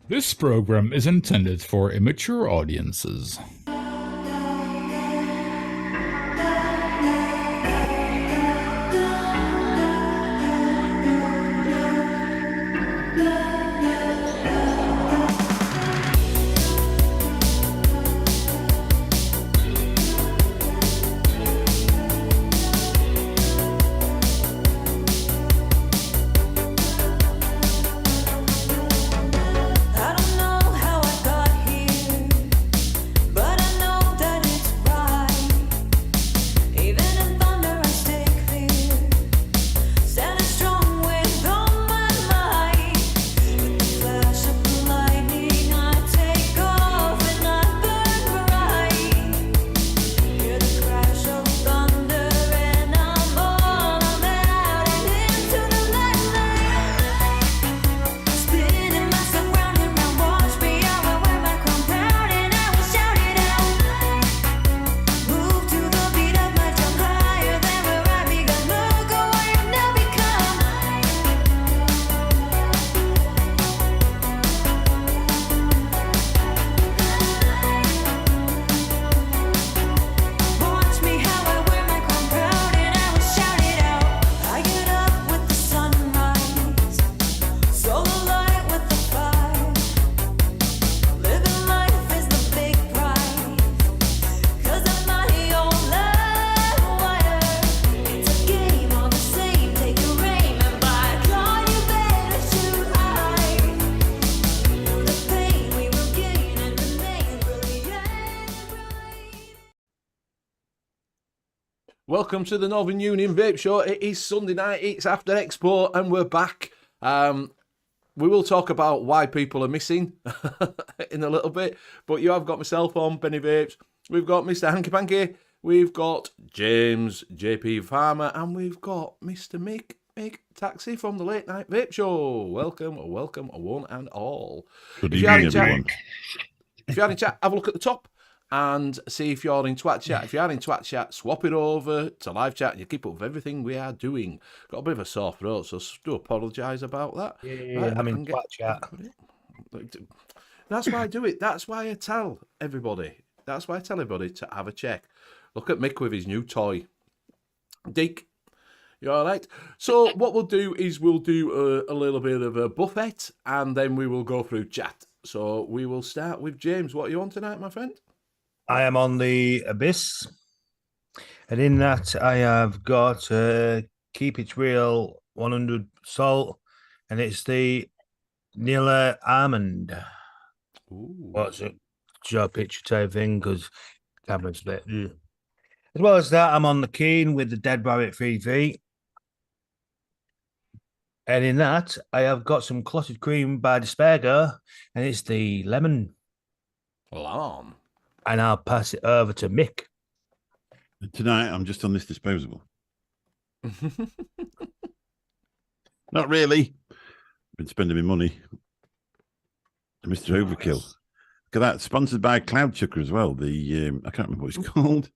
This program is intended for immature audiences. Welcome to the Northern Union Vape Show. It is Sunday night, it's after Expo, and we're back. We will talk about why people are missing in a little bit, but you have got myself on, Benny Vapes. We've got Mr. Hanky Panky, we've got James, JP Farmer, and we've got Mr. Mick Taxi from the Late Night Vape Show. Welcome, one and all. Good evening, everyone. If you're in chat, have a look at the top and see if you're in Twat Chat. If you are in Twat Chat, swap it over to live chat and you keep up with everything we are doing. Got a bit of a sore throat, so do apologise about that. Yeah, right, I'm in Twat Chat. That's why I do it. That's why I tell everybody. That's why I tell everybody to have a check. Look at Mick with his new toy. Deke, you all right? So what we'll do is we'll do a little bit of a buffet and then we will go through chat. So we will start with James. What are you on tonight, my friend? I am on the Abyss, and in that I have got Keep It Real 100 Salt, and it's the Nilla Almond. Ooh. What's it? Show a picture type thing because camera's split. As well as that, I'm on the Keen with the Dead Rabbit 3V. And in that, I have got some Clotted Cream by Despairgo, and it's the Lemon. Lamb. And I'll pass it over to Mick. Tonight, I'm just on this disposable. Not really. Been spending my money. Mr. Overkill. Look at that. Sponsored by Cloud Chucker as well. The I can't remember what it's called.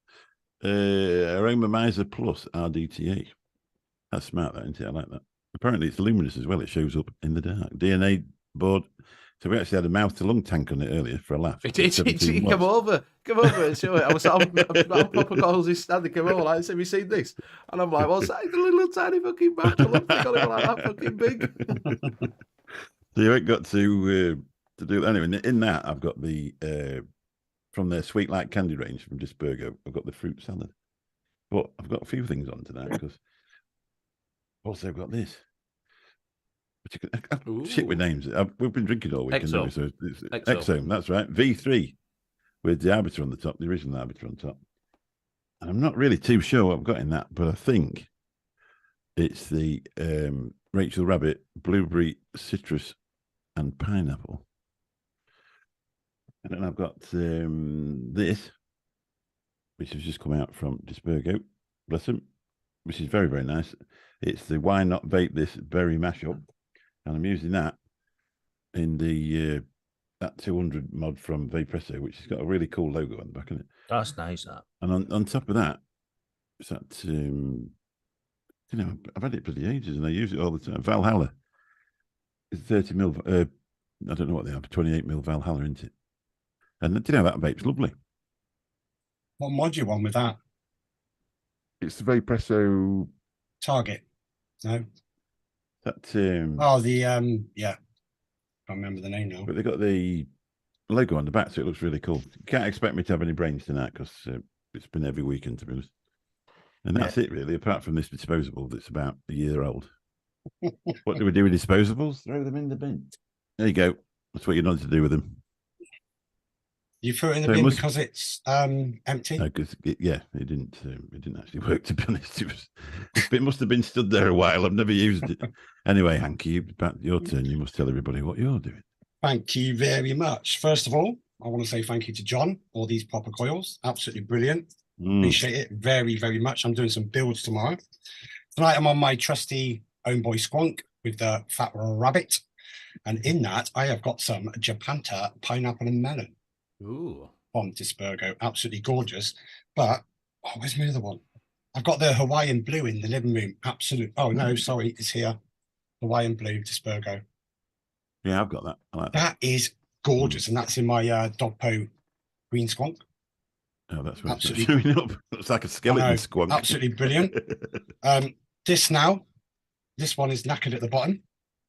Aroma Miser Plus RDTA. That's smart, that, isn't it? I like that. apparently it's luminous as well. It shows up in the dark. DNA board. So we actually had a mouth to lung tank on it earlier for a laugh. Come over and show it. I was on Papa Collins' stand. He came over like, have you seen this? And I'm like, what's that? The little tiny fucking mouth to lung thing on it like that fucking big. So you ain't got to do that. Anyway, in that, I've got the, from their Sweet Like Candy range from Dispergo, I've got the fruit salad. But I've got a few things on tonight because also I've got this. Shit with names. We've been drinking all weekend. Exo. So it's Exo, that's right. V3 with the arbiter on the top, the original arbiter on top. And I'm not really too sure what I've got in that, but I think it's the Rachel Rabbit, blueberry, citrus, and pineapple. And then I've got this, which has just come out from Dispergo, bless them, which is very, very nice. It's the Why Not Vape This berry mashup. And I'm using that in the that 200 mod from VAPES, which has got a really cool logo on the back of it. That's nice, that. And on top of that, it's that, you know, I've had it for the ages and I use it all the time. Valhalla. It's 30 mil, I don't know what they are, 28 mil Valhalla, isn't it? And do you know that vape's lovely? What mod you on with that? It's the VAPES. Target? No. That Oh, the yeah. Can't remember the name now. but they got the logo on the back, so it looks really cool. You can't expect me to have any brains tonight because it's been every weekend, to be honest. And that's it, really. Apart from this disposable that's about a year old. What do we do with disposables? Throw them in the bin. There you go. That's what you're not to do with them. You threw it in the So it bin must- because it's empty. No, because it didn't actually work. To be honest, it must have been stood there a while. I've never used it. Anyway, Hanky, back your turn. You must tell everybody what you're doing. Thank you very much. First of all, I want to say thank you to John for these proper coils. Absolutely brilliant. Appreciate it very, very much. I'm doing some builds tomorrow. Tonight I'm on my trusty own boy Squonk with the Fat Rabbit. And in that, I have got some Japanta pineapple and melon. Ooh. From Dispergo, absolutely gorgeous. But where's my other one? I've got the Hawaiian blue in the living room. Absolute. Oh no, sorry, it's here. Hawaiian blue Dispergo. Yeah, I've got that. I like that. That is gorgeous, and that's in my Dogpo green Squonk. Oh, that's where it's Absolutely. showing up. Looks like a skeleton squonk. Absolutely brilliant. This one is knackered at the bottom.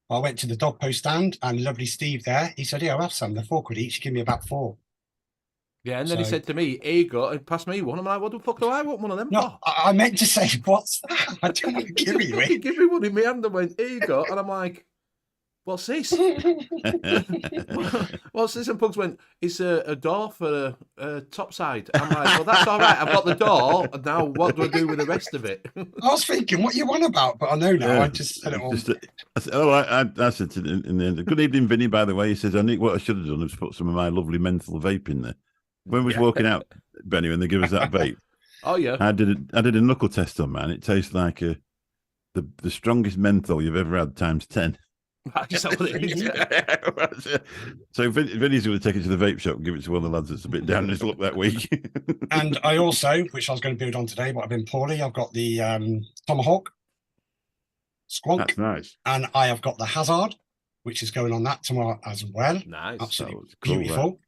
I went to the Dogpo stand and lovely Steve there. He said, "Yeah, I'll have some. They're £4 each. Give me about 4." Yeah, and then he said to me, "Here you go," and passed me one. I'm like, "What the fuck do I want one of them No, for?" I meant to say, what's that? I don't want to give you He it. gave me one in my hand and went, "Here you go," and I'm like, "What's this?" What's this? And Pugs went, "It's a door for a top side." I'm like, "Well, that's all right. I've got the door, and now what do I do with the rest of it?" I was thinking, what you on about? But I know now. I just said it all. I said to in the end, good evening, Vinny, by the way. He says, I need what I should have done is put some of my lovely menthol vape in there. When we was walking out, Benny, when they give us that vape, Oh yeah, I did a knuckle test on, man. It tastes like the strongest menthol you've ever had times 10. Is that what it is? So Vinny's going to take it to the vape shop and give it to one of the lads that's a bit down his luck that week. And I also, which I was going to build on today, but I've been poorly, I've got the Tomahawk Squonk. That's nice. And I have got the Hazard, which is going on that tomorrow as well. Nice. Absolutely That was cool, beautiful.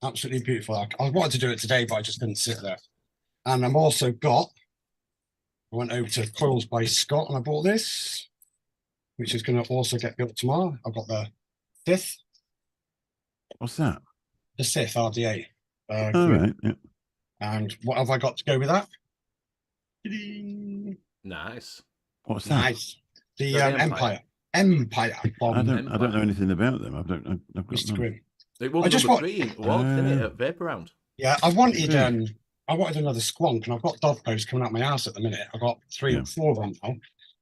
Absolutely beautiful. I wanted to do it today, but I just couldn't sit there. And I've also got, I went over to Coils by Scott and I bought this, which is going to also get built tomorrow. I've got the Sith. What's that? The Sith RDA. All right. Yeah. And what have I got to go with that? Nice. What's that? Nice. The The Empire. Empire. I Bomb. don't know anything about them. I've got Mr. none. Grim. It won I just number want- 3 awards, didn't it, at Vape Round? Yeah, I wanted another Squonk, and I've got dog posts coming out my house at the minute. I've got 3 or 4 of them now.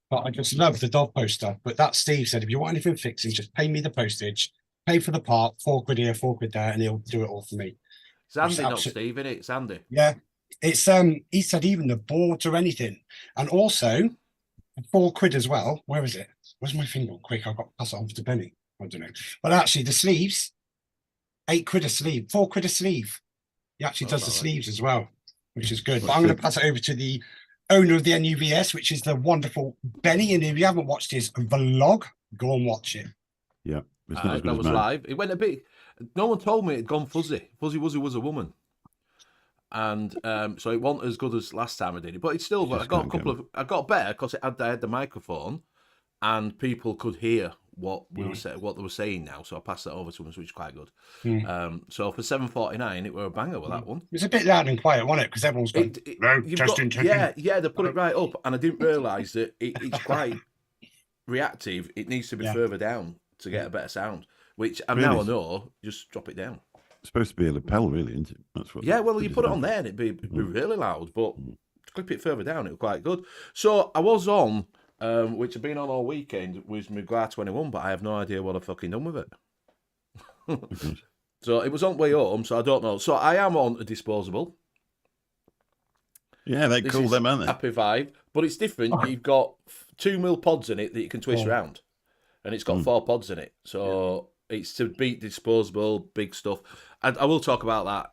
But I just love the dog post stuff. But that Steve said, if you want anything fixing, just pay me the postage, pay for the part, £4 here, £4 there, and he'll do it all for me. It's Andy, not absolute- Steve, isn't it? It's Andy. Yeah. It's he said even the boards or anything. And also £4 as well. Where is it? Where's my finger? Quick, I've got to pass it on to Benny. I don't know. But actually the sleeves, £8 a sleeve, £4 a sleeve. He actually does the alright. sleeves as well, which is good. But I'm going to pass it over to the owner of the N.U.V.S, which is the wonderful Benny. And if you haven't watched his vlog, go and watch it. Yeah, it's not as good that as was mine. live. It went a bit. No one told me it'd gone fuzzy. Fuzzy Wuzzy was a woman, and so it wasn't as good as last time I did it. But it's still. But I Just got a can't couple get of. I got better because I had the microphone, and people could hear what we were what they were saying now. So I passed that over to them, which is quite good. So for $7.49, it were a banger with that one. It's a bit loud and quiet, wasn't it? Because everyone's going, testing. Yeah, they put it right up, and I didn't realise that it's quite reactive. It needs to be further down to get a better sound. Which now I know, just drop it down. It's supposed to be a lapel, really, isn't it? That's what. Yeah, well, you put it on there and it'd be really loud, but to clip it further down, it was quite good. So I was on, which I've been on all weekend, was my GWAR 21, but I have no idea what I've fucking done with it. So it was on way home, so I don't know. So I am on a disposable. Yeah, they call them, aren't they? Happy Vibe, but it's different. You've got 2 mil pods in it that you can twist around, and it's got 4 pods in it. So it's to beat disposable, big stuff. And I will talk about that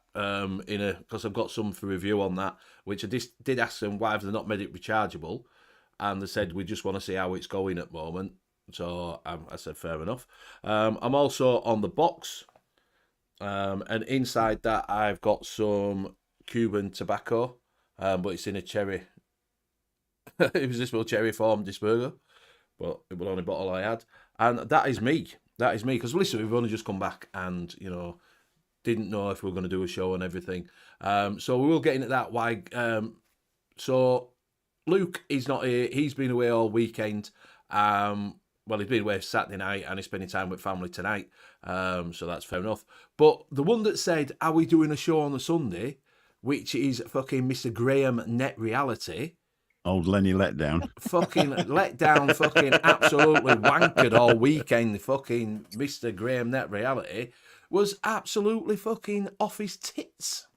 because I've got some for review on that, which I did ask them why have they not made it rechargeable, and they said we just want to see how it's going at the moment. So I said fair enough. I'm also on the box, and inside that I've got some Cuban tobacco. But it's in a cherry. It was this little cherry form disperser, but it was the only bottle I had, and that is me. That is me. Because listen, we've only just come back, and didn't know if we were going to do a show and everything. So we will get into that. Why? So Luke is not here. He's been away all weekend. Well, he's been away Saturday night, and he's spending time with family tonight. So that's fair enough. But the one that said, "Are we doing a show on the Sunday?" which is fucking Mr. Graham Net Reality. Old Lenny Letdown. Fucking let down, fucking absolutely wankered all weekend. Fucking Mr. Graham Net Reality was absolutely fucking off his tits.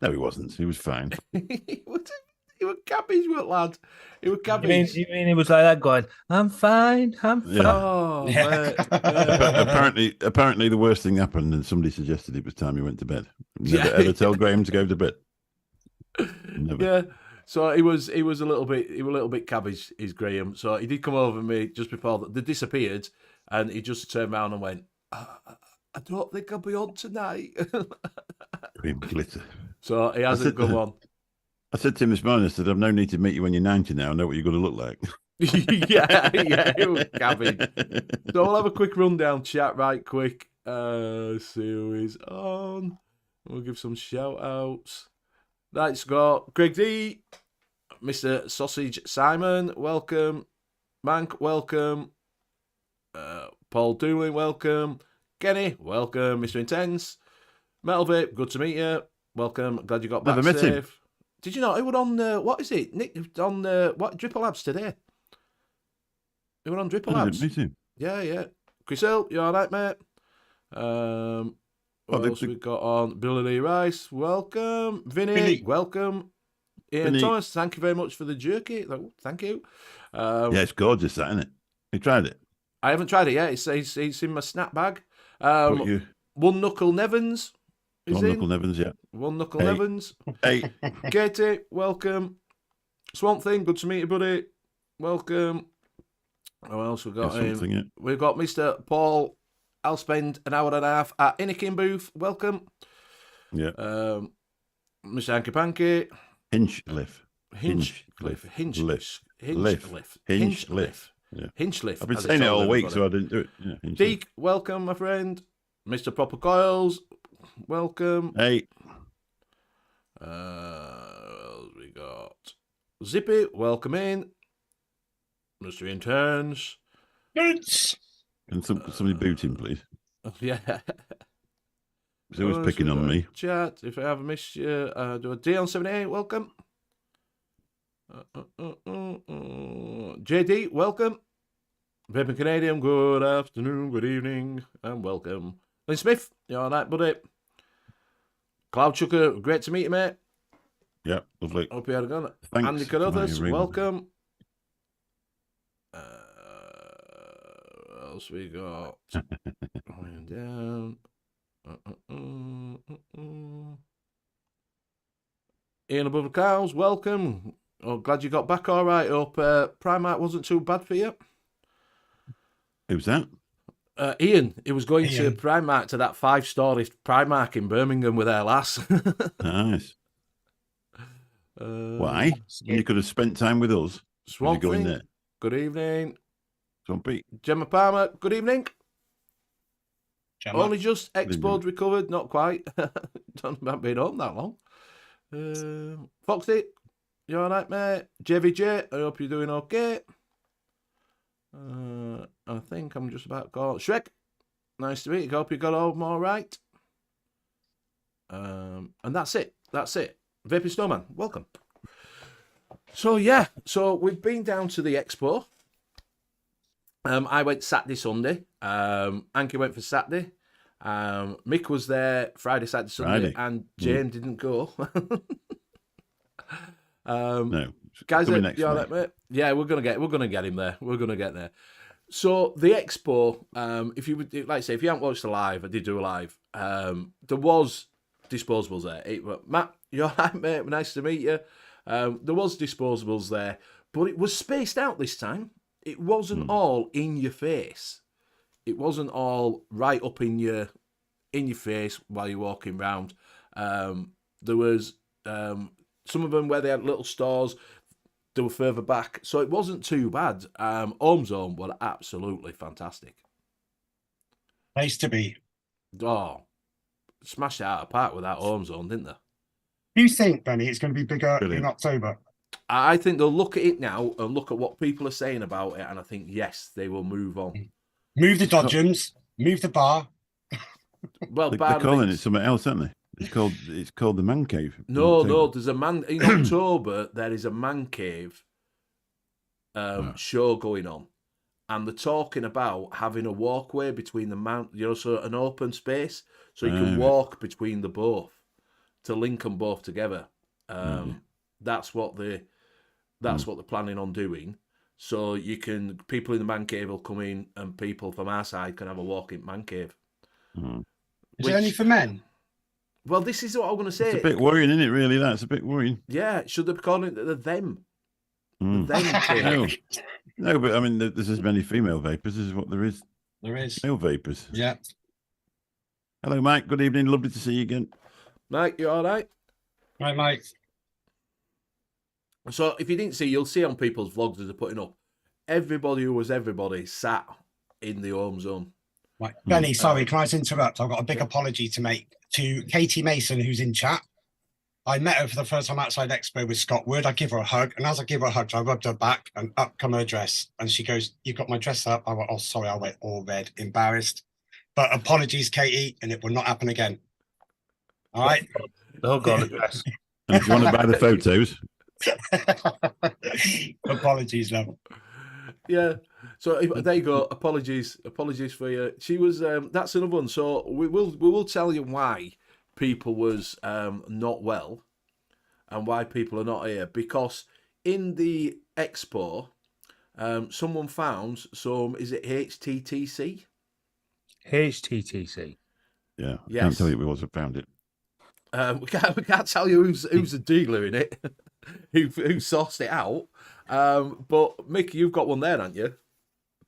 No, he wasn't. He was fine. He was cabbage, lad. He was cabbage. You mean he was like that going, I'm fine, I'm fine. Yeah. Oh, mate. Apparently, the worst thing happened, and somebody suggested it was time he went to bed. Never ever tell Graham to go to bed. Never. Yeah. So he was a little bit cabbage, is Graham. So he did come over to me just before they disappeared, and he just turned around and went, I don't think I'll be on tonight. Graham Glitter. So he hasn't come on. I said to him this morning, I said, I've no need to meet you when you're 90 now. I know what you're going to look like. yeah, it was cabbage. So we'll have a quick rundown chat right quick. See who is on. We'll give some shout outs. Let's go. Greg D, Mr. Sausage Simon, welcome. Mank, welcome. Paul Doolin, welcome. Kenny, welcome. Mr. Intense. Metal Vape, good to meet you. Welcome. Glad you got back Never met safe. him. Did you know? He was on, what is it? Nick, on, what, Dripple Labs today? He was on Dripple I Labs. didn't meet him. Yeah. Chris Hill, you all right, mate? What else we got on? Billy Rice, welcome. Vinny, welcome. Ian Vinny. Thomas, thank you very much for the jerky. Thank you. Yeah, it's gorgeous, that, isn't it? You tried it? I haven't tried it yet. It's in my snap bag. What you? One Knuckle Nevins is One in. Knuckle Nevins, yeah. One Knuckle Hey. Nevins. Hey, Katie, welcome. Swamp Thing, good to meet you, buddy. Welcome. What else we got in? something, yeah. We've got Mr. Paul. I'll spend an hour and a half at Innikin booth. Welcome. Yeah. Mr. HANKY PANKY. Hinchcliffe. Hinchcliffe. Hinchcliffe. Hinchcliffe. Yeah. Hinchcliffe. I've been as saying it told all week, everybody. so I didn't do it. Yeah, Hinchcliffe. Deke, welcome, my friend. Mr. Proper Coils, welcome. Hey, What else we got? Zippy, welcome in. Mr. Interns. Boots. can somebody boot him, please? Yeah. He's always What else picking we on got? me. Chat, if I haven't missed you, do a Dion78, welcome. JD, welcome. Vaping Canadian, good afternoon, good evening, and welcome. Lynn Smith, you all right, buddy? Cloud Chucker, great to meet you, mate. Yeah, lovely. Hope you had a gun. Thanks Andy for my Carruthers, ring. welcome. What else we got? Going down. Ian above the cows, welcome. Oh, glad you got back all right. Hope Primark wasn't too bad for you. Who's that? Ian, he was going to Ian. Primark, to that 5-story Primark in Birmingham with their lass. Nice. Why? You could have spent time with us. Swamp going Thing, there? good evening. Swampy. Gemma Palmer, good evening. Gemma. Only just evening. expoed, recovered, not quite. Haven't been home that long. Foxy, you all right, mate? JVJ, I hope you're doing okay. I think I'm just about to go. Shrek, nice to meet you. Hope you got home all right. And that's it. That's it. Vaping Snowman, welcome. So yeah, so we've been down to the expo. I went Saturday, Sunday. Anki went for Saturday. Mick was there Friday, Saturday, Sunday, and Jane didn't go. No, Guys, coming next you all week. right, mate? Yeah, we're gonna get him there. We're gonna get there. So the expo, if you would, like I say, if you haven't watched the live, I did do a live. There was disposables there. Matt, you all right, mate? Nice to meet you. There was disposables there, but it was spaced out this time. It wasn't all in your face. It wasn't all right up in your face while you're walking around. There was some of them where they had little stores. They were further back, so it wasn't too bad. Home Zone were absolutely fantastic. Place to be. Oh, smashed it out of the park with that Home Zone, didn't they? Do you think, Benny, it's going to be bigger Brilliant. in October? I think they'll look at it now and look at what people are saying about it, and I think, yes, they will move on. Move the Dodgems, move the bar. Well, They're bar calling links- it something else, aren't they? It's called the Man Cave. No, there's a man in October. There is a man cave show going on, and they're talking about having a walkway between the man, so an open space, so you can walk between the both to link them both together. That's what they're planning on doing. So people in the man cave will come in, and people from our side can have a walk in man cave. Is it only for men? Well, this is what I'm going to say. It's a bit worrying, isn't it? Really, that's a bit worrying. Yeah, should they be calling it the them? The them cave. No, but I mean, there's as many female vapors as what there is There is. male vapors. Yeah. Hello, Mike. Good evening. Lovely to see you again. Mike, you all right? Right, Mike. So if you didn't see, you'll see on people's vlogs as they're putting up. Everybody who was everybody sat in the home zone. Right. Benny, sorry, can I just interrupt? I've got a big apology to make to Katie Mason, who's in chat. I met her for the first time outside Expo with Scott Wood. I give her a hug, and as I give her a hug, I rubbed her back, and up come her dress. And she goes, "You've got my dress up." I went, "Oh, sorry," I went all red, embarrassed. But apologies, Katie, and it will not happen again. All right? The hug on the dress. And if you want to buy the photos, Apologies, love. Yeah. So there you go. Apologies for you. She was. That's another one. So we will tell you why people was not well, and why people are not here, because in the expo, someone found some. Is it HTTC? HTTC. yeah, I Yes. can't tell you we also found it. We can't tell you who's the dealer in it, who sourced it out. But Mick, you've got one there, haven't you?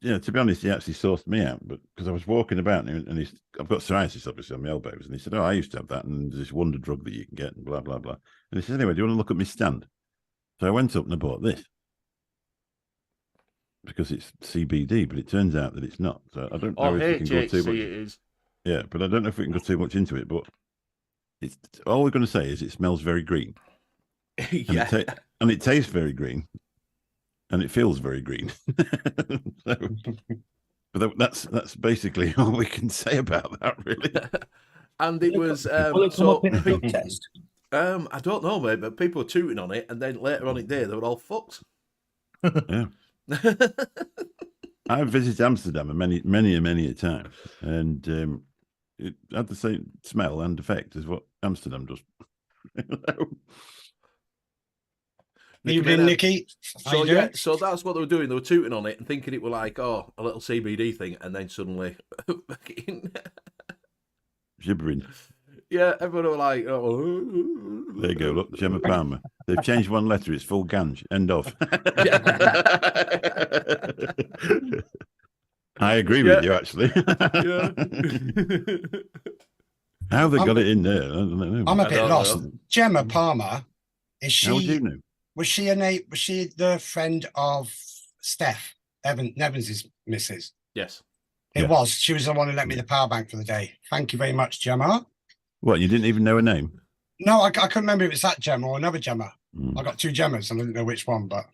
Yeah, to be honest, he actually sourced me out, but because I was walking about and I've got psoriasis obviously on my elbows, and he said, "Oh, I used to have that, and there's this wonder drug that you can get, and blah blah blah." And he said, "Anyway, do you want to look at my stand?" So I went up and I bought this because it's CBD, but it turns out that it's not. So I don't know Or if we can go too HHC much. it is. Yeah, but I don't know if we can go too much into it. But it's all we're going to say is it smells very green, and Yeah. and it tastes very green, and it feels very green. So, but that's basically all we can say about that, really. And it was Will it come so up in a drug test? I don't know, mate, but people were tooting on it, and then later on in the day they were all fucked. Yeah. I've visited Amsterdam many a time, and it had the same smell and effect as what Amsterdam does. Evening, Nikki. How So you doing? yeah, so that's what they were doing. They were tooting on it and thinking it were like, oh, a little CBD thing, and then suddenly, Gibbering. Yeah, everyone were like, oh. There you go. Look, Gemma Palmer. They've changed one letter. It's full ganj. End of. I agree with you, actually. Yeah. How they got it in there? I don't know. I'm a I bit don't lost. know. Gemma Palmer, is How would you she? know? Was she was she the friend of Steph Nevins' missus? Yes. It Yeah. was. She was the one who lent me the power bank for the day. Thank you very much, Gemma. What? You didn't even know her name? No, I couldn't remember if it's that Gemma or another Gemma. Mm. I got two Gemmas and I didn't know which one, but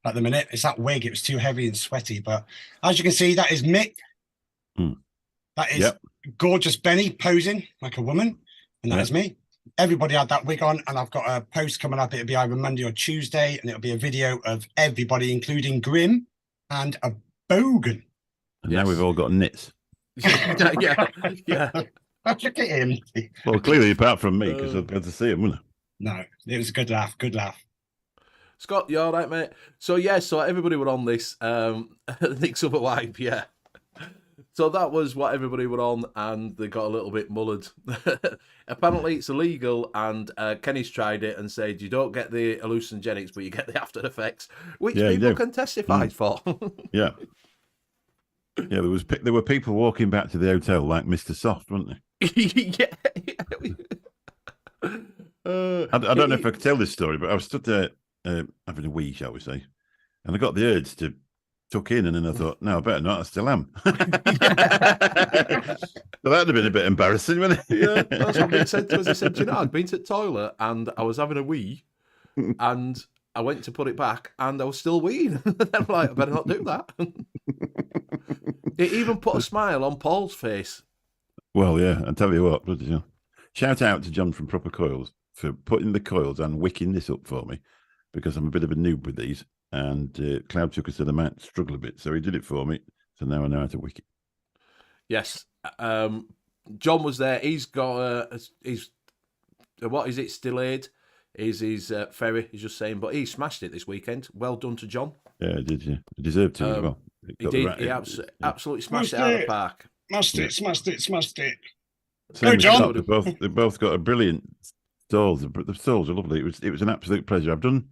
at the minute, it's that wig. It was too heavy and sweaty. But as you can see, that is Mick. Mm. That is Yep. gorgeous Benny posing like a woman. And that Yep. is me. Everybody had that wig on, and I've got a post coming up. It'll be either Monday or Tuesday, and it'll be a video of everybody, including Grim and a Bogan. And Yes. now we've all got nits. Yeah. Look at him. Well, clearly, apart from me, because I'd be able to see him, wouldn't I? No, it was a good laugh. Good laugh. Scott, you all right, mate? So, yeah, so everybody were on this. Nick's Other Wipe, yeah. So that was what everybody were on, and they got a little bit mullered. Apparently, it's illegal, and Kenny's tried it and said you don't get the hallucinogenics, but you get the after effects, which Yeah, you people do. can testify for. Yeah. Yeah, there were people walking back to the hotel like Mr. Soft, weren't they? I don't know if I could tell this story, but I was stood there having a wee, shall we say, and I got the urge to tuck in, and then I thought, no, I better not. I still am. So that'd have been a bit embarrassing, wouldn't it? Yeah, that's what Mick said to us. He said, you know, I'd been to the toilet and I was having a wee, and I went to put it back and I was still weeing. I'm like, I better not do that. It even put a smile on Paul's face. Well, yeah, I'll tell you what, bloody hell. Shout out to John from Proper Coils for putting the coils and wicking this up for me, because I'm a bit of a noob with these. And Cloud Chucker said I might struggle a bit, so he did it for me. So now I know how to wick it. Yes. John was there. He's got what is it, delayed? Is his ferry, he's just saying, but he smashed it this weekend. Well done to John. Yeah, I did, yeah. He deserved to as well. He did. He absolutely smashed it out of the park. Smashed it. Same Go, as John. Scott, they both got a brilliant stalls. The stalls are lovely. It was an absolute pleasure. I've done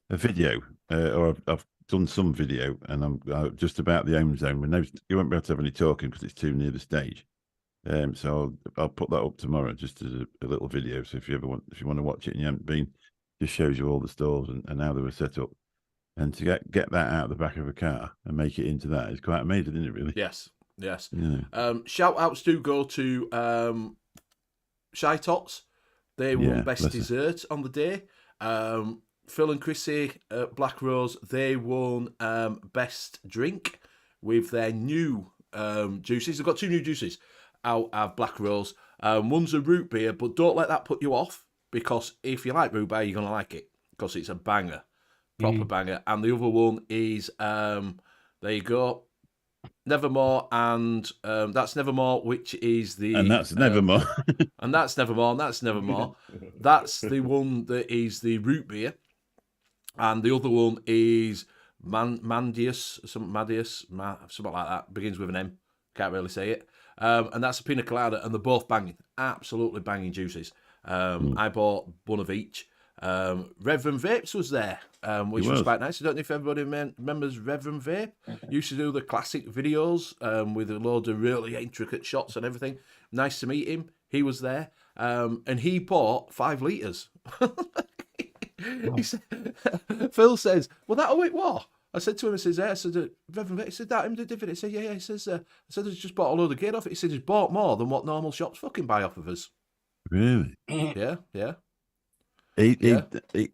a video, or I've done some video, and I'm just about the home zone. You won't be able to have any talking because it's too near the stage. So I'll put that up tomorrow, just as a little video. So if you want to watch it and you haven't been, just shows you all the stalls and how they were set up. And to get that out of the back of a car and make it into that is quite amazing, isn't it? Really? Yes. Yes. Yeah. Shout outs do go to Shy Tots. They won best dessert on the day. Phil and Chrissy at Black Rose, they won best drink with their new juices. They've got two new juices out of Black Rose. One's a root beer, but don't let that put you off, because if you like root beer, you're going to like it, because it's a banger, proper banger. And the other one is, there you go, Nevermore, and that's Nevermore, which is the... And that's Nevermore. And that's Nevermore, and that's Nevermore. That's the one that is the root beer. And the other one is Mandius, something like that. Begins with an M. Can't really say it. And that's a pina colada, and they're both banging. Absolutely banging juices. I bought one of each. Reverend Vapes was there, which was quite nice. I don't know if everybody remembers Reverend Vape. Used to do the classic videos with a load of really intricate shots and everything. Nice to meet him. He was there. And he bought 5 litres. He said, Phil says, well, that how it was. I said to him, I said, Reverend Vape, he said, that him did it. He said, yeah. He says, I said, he's just bought a load of gear off it. He said, he's bought more than what normal shops fucking buy off of us. Really? Yeah. He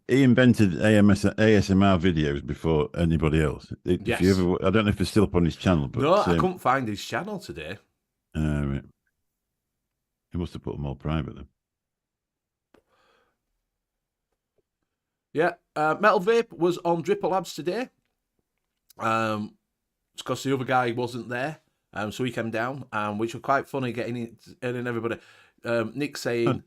invented ASMR videos before anybody else. Yes. If you ever, I don't know if it's still up on his channel, but No, I couldn't find his channel today. Right. He must have put them all private then. Yeah, Metal Vape was on Dripper Labs today. It's because the other guy wasn't there, so he came down, which was quite funny getting in and everybody. Nick saying,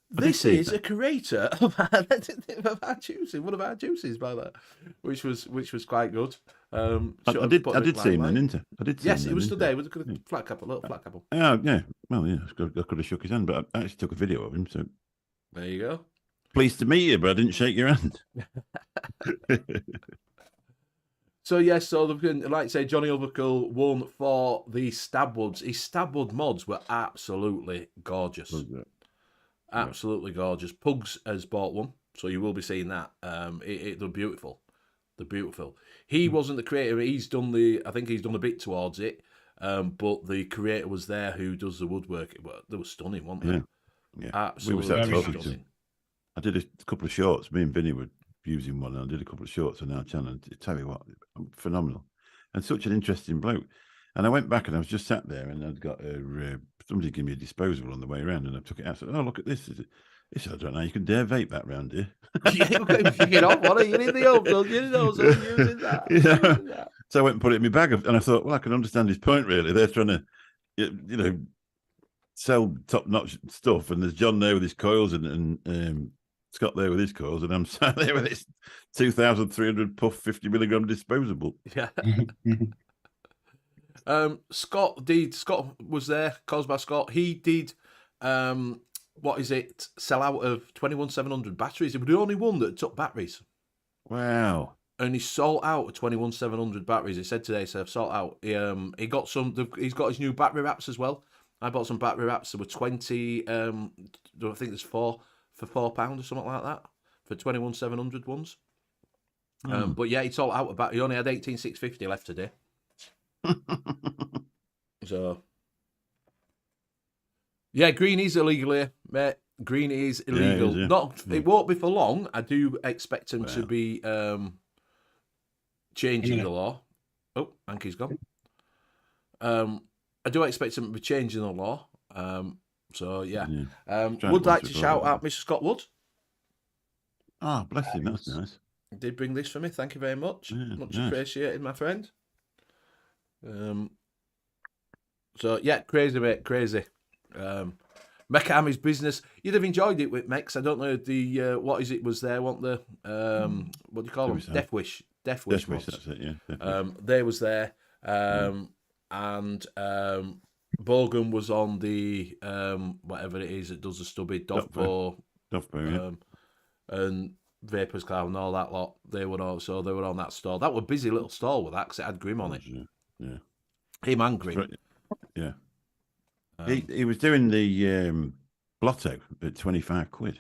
This is a creator of our juices, one of our juices, by that, which was quite good. I did see him then, didn't I? I did see him. Yes, he was stood there with a flat couple, little flat couple. Oh, yeah. Well, yeah, I could have shook his hand, but I actually took a video of him. So there you go. Pleased to meet you, but I didn't shake your hand. So yes, so like I say, Johnny Overkill won for the Stabwoods. His Stabwood mods were absolutely gorgeous. Absolutely gorgeous. Pugs has bought one, so you will be seeing that. They're beautiful. They're beautiful. He wasn't the creator. I think he's done a bit towards it. But the creator was there who does the woodwork. They were stunning, weren't they? Yeah. Absolutely stunning. I did a couple of shorts. Me and Vinny were using one, and I did a couple of shorts on our channel. And tell you what, phenomenal, and such an interesting bloke. And I went back and I was just sat there, and I'd got somebody gave me a disposable on the way around, and I took it out. I said, "Oh, look at this! I don't know. You can dare vape that round here." Yeah, kick it off. What are you in the oven? You know, so using that. Using that. So I went and put it in my bag, and I thought, well, I can understand his point. Really, they're trying to, sell top-notch stuff, and there's John there with his coils, and Scott there with his coils, and I'm sat there with this 2,300 puff 50 milligram disposable. Yeah. Scott was there, caused by Scott. He did sell out of 21,700 batteries. He was the only one that took batteries. Wow. And he sold out of 21,700 batteries. He said today, so I've sold out. He got some. He's got his new battery wraps as well. I bought some battery wraps. There were 20. I think there's 4 for £4 or something like that for 21,700 ones. But yeah, he sold out about. He only had 18,650 left today. So yeah, green is illegal here, mate. Green is illegal. Yeah, It won't be for long. I do expect him to be changing the law. Oh, Hanky's gone. I do expect him to be changing the law. So yeah. Would like to shout out Mr. Scott Wood. Ah, bless him. That's nice. He did bring this for me. Thank you very much. Yeah, much nice. Appreciated, my friend. So yeah, crazy, mate, crazy. Mecca Hammy's business. You'd have enjoyed it with Mex. I don't know the what is it was there. Want the what do you call them? Death Wish. Death Wish. That's it. Yeah. They was there. And Bogan was on the whatever it is that does the stubby Dovbo, and Vapors Cloud and all that lot. They were on that store. That was a busy little store with that because it had Grim on it. Yeah. Him and Grim. Right. Yeah. He was doing the Blotto at 25 quid.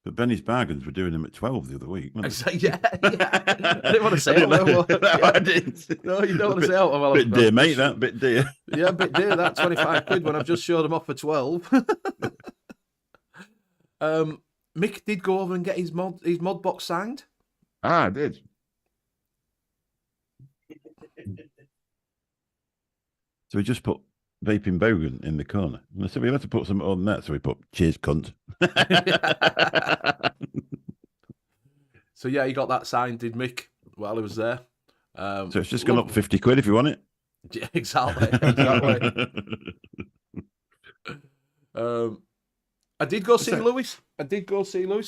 But Benny's Bargains were doing them at 12 the other week. Yeah. I didn't want to say it. I didn't. No, you don't want to say it. Bit dear, mate, that. Bit dear. Yeah, a bit dear, that 25 quid when I've just showed them off for 12. Mick did go over and get his mod box signed. Ah, I did. So we just put Vaping Bogan in the corner. And I said, we have to put something on that. So we put, cheers, cunt. So yeah, he got that signed, did Mick, while he was there. So it's just gone up 50 quid if you want it. Yeah, exactly. I did go see Lewis.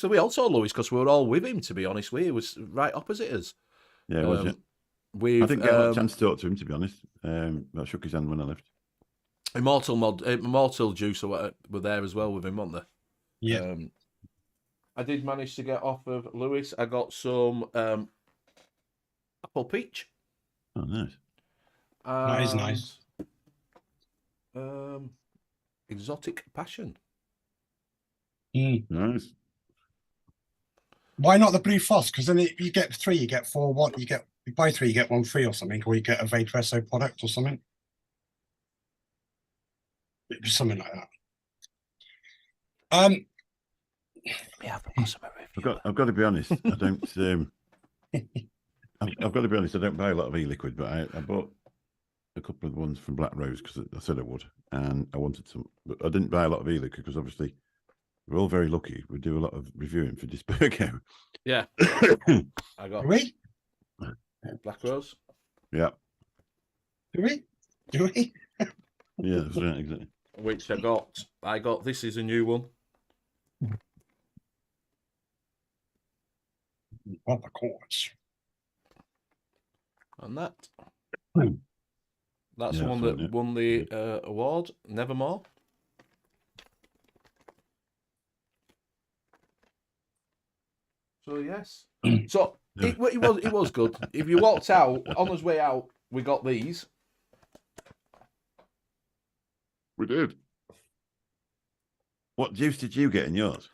So we all saw Lewis because we were all with him, to be honest. He was right opposite us. Yeah, was it? I didn't get a chance to talk to him, to be honest. I shook his hand when I left. Immortal Juice were there as well with him, weren't they? Yeah. I did manage to get off of Lewis. I got some apple peach. Oh, nice. That is nice. Exotic passion. Nice. Why not the Blue Foss? Because then you get 3, you get 4. What you buy 3, you get 1 free or something, or you get a VAPES product or something. Something like that. Yeah, I've got to be honest. I don't. I've got to be honest. I don't buy a lot of e-liquid, but I bought a couple of ones from Black Rose because I said I would, and I wanted some. But I didn't buy a lot of e-liquid because obviously we're all very lucky. We do a lot of reviewing for Dispergo. Yeah, I got Black Rose. Yeah. Do we? Yeah, that's right, exactly. Which I got. This is a new one. Proper chords. And that. Hmm. That's Yeah, the one that's that one, yeah. won the award, Nevermore. So yes. So it was good. If you walked out, on his way out, we got these. We did. What juice did you get in yours?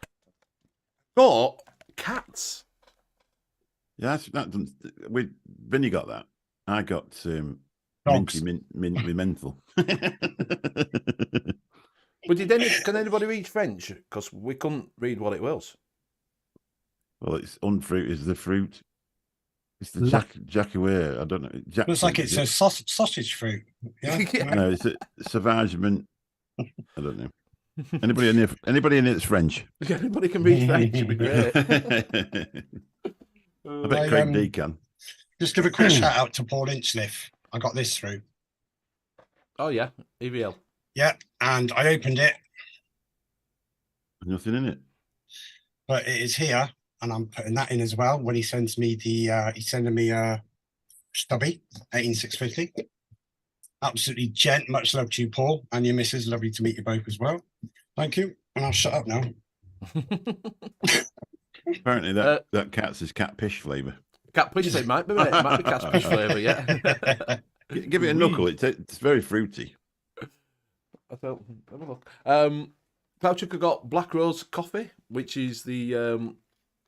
Got cats. Yeah, that doesn't. Vinny got that. I got Dogs. mint with menthol. But can anybody read French? Because we couldn't read what it was. Well, it's unfruit is the fruit. It's the Lo- jacquerie. I don't know. Looks like it's a sausage fruit. Yeah. Yeah. No, it's a sauvagement. I don't know. Anybody in it's French? If anybody can read French, it'd be great. I bet Craig D can. Just give a quick shout out to Paul Inchliff. I got this through. Oh yeah, EVL. Yeah, and I opened it, Nothing in it. but it is here, and I'm putting that in as well. When he sends me the, he's sending me a stubby 18650. Absolutely gent. Much love to you, Paul, and your missus. Lovely to meet you both as well. Thank you, and I'll shut up now. Apparently that cat's is cat pish flavour. Cat pish flavour might be, mate. It might be cat pish flavour, yeah. Give it a knuckle. It's very fruity. I thought, have a look. Pouchuk got Black Rose Coffee, which is the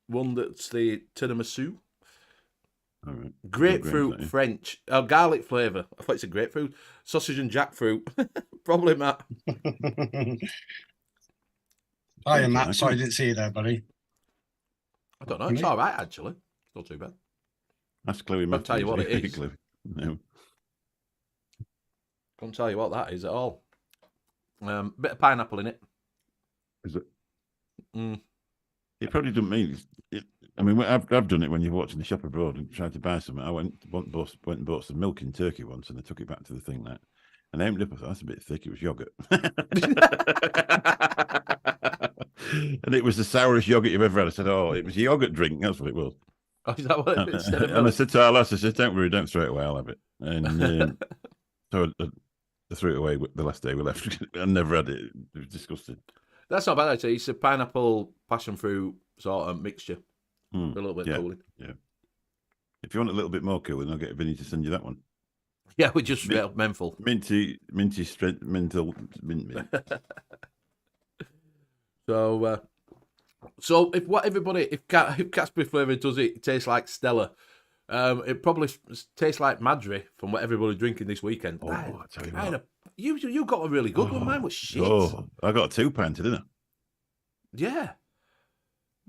one that's the tiramisu. All right. Grapefruit French. Garlic flavour. I thought it's a grapefruit. Sausage and jackfruit. Probably, Matt. Hiya, Matt. Sorry, I didn't see you there, buddy. I don't know. It's all right, actually. It's not too bad. That's Chloe. I'll tell you what it is. No. Can't tell you what that is at all. Bit of pineapple in it. Is it? Mm. It probably doesn't mean. I mean, I've done it when you're watching the shop abroad and tried to buy something. I went and bought some milk in Turkey once, and I took it back to the thing that, and I opened it up. I thought that's a bit thick. It was yogurt, and it was the sourest yogurt you've ever had. I said, "Oh, it was a yogurt drink. That's what it was." Oh, is that what it is? And I said to our lass, I said, "Don't worry, don't throw it away. I'll have it." And so I threw it away the last day we left. I never had it. It was disgusting. That's not bad, actually. It's a pineapple, passion fruit sort of mixture. A little bit cooling. Yeah. If you want a little bit more cooling, I'll get Vinny to send you that one. Yeah, we just straight up menthol. Minty, menthol, mint. So if Casper flavour does it taste like Stella, it probably tastes like Madry from what everybody's drinking this weekend. Oh, I tell you what. You got a really good one. Mine was shit. Oh, I got a 2-pound, didn't I? Yeah.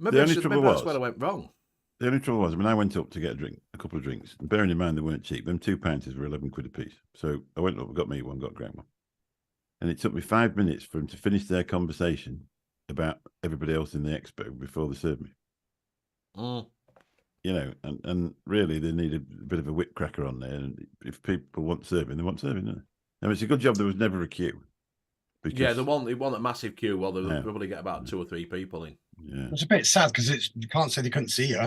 Maybe that's where I went wrong. The only trouble was, I went up to get a couple of drinks, and bearing in mind they weren't cheap, them 2 pounds were 11 quid a piece. So I went up, got me one, got Graham one. And it took me 5 minutes for them to finish their conversation about everybody else in the expo before they served me. You know, and really they need a bit of a whip cracker on there. And if people want serving, they want serving, don't they? Now, it's a good job there was never a queue. Yeah, they want a massive queue while they probably get about 2 or 3 people in. Yeah. It's a bit sad because you can't say they couldn't see you.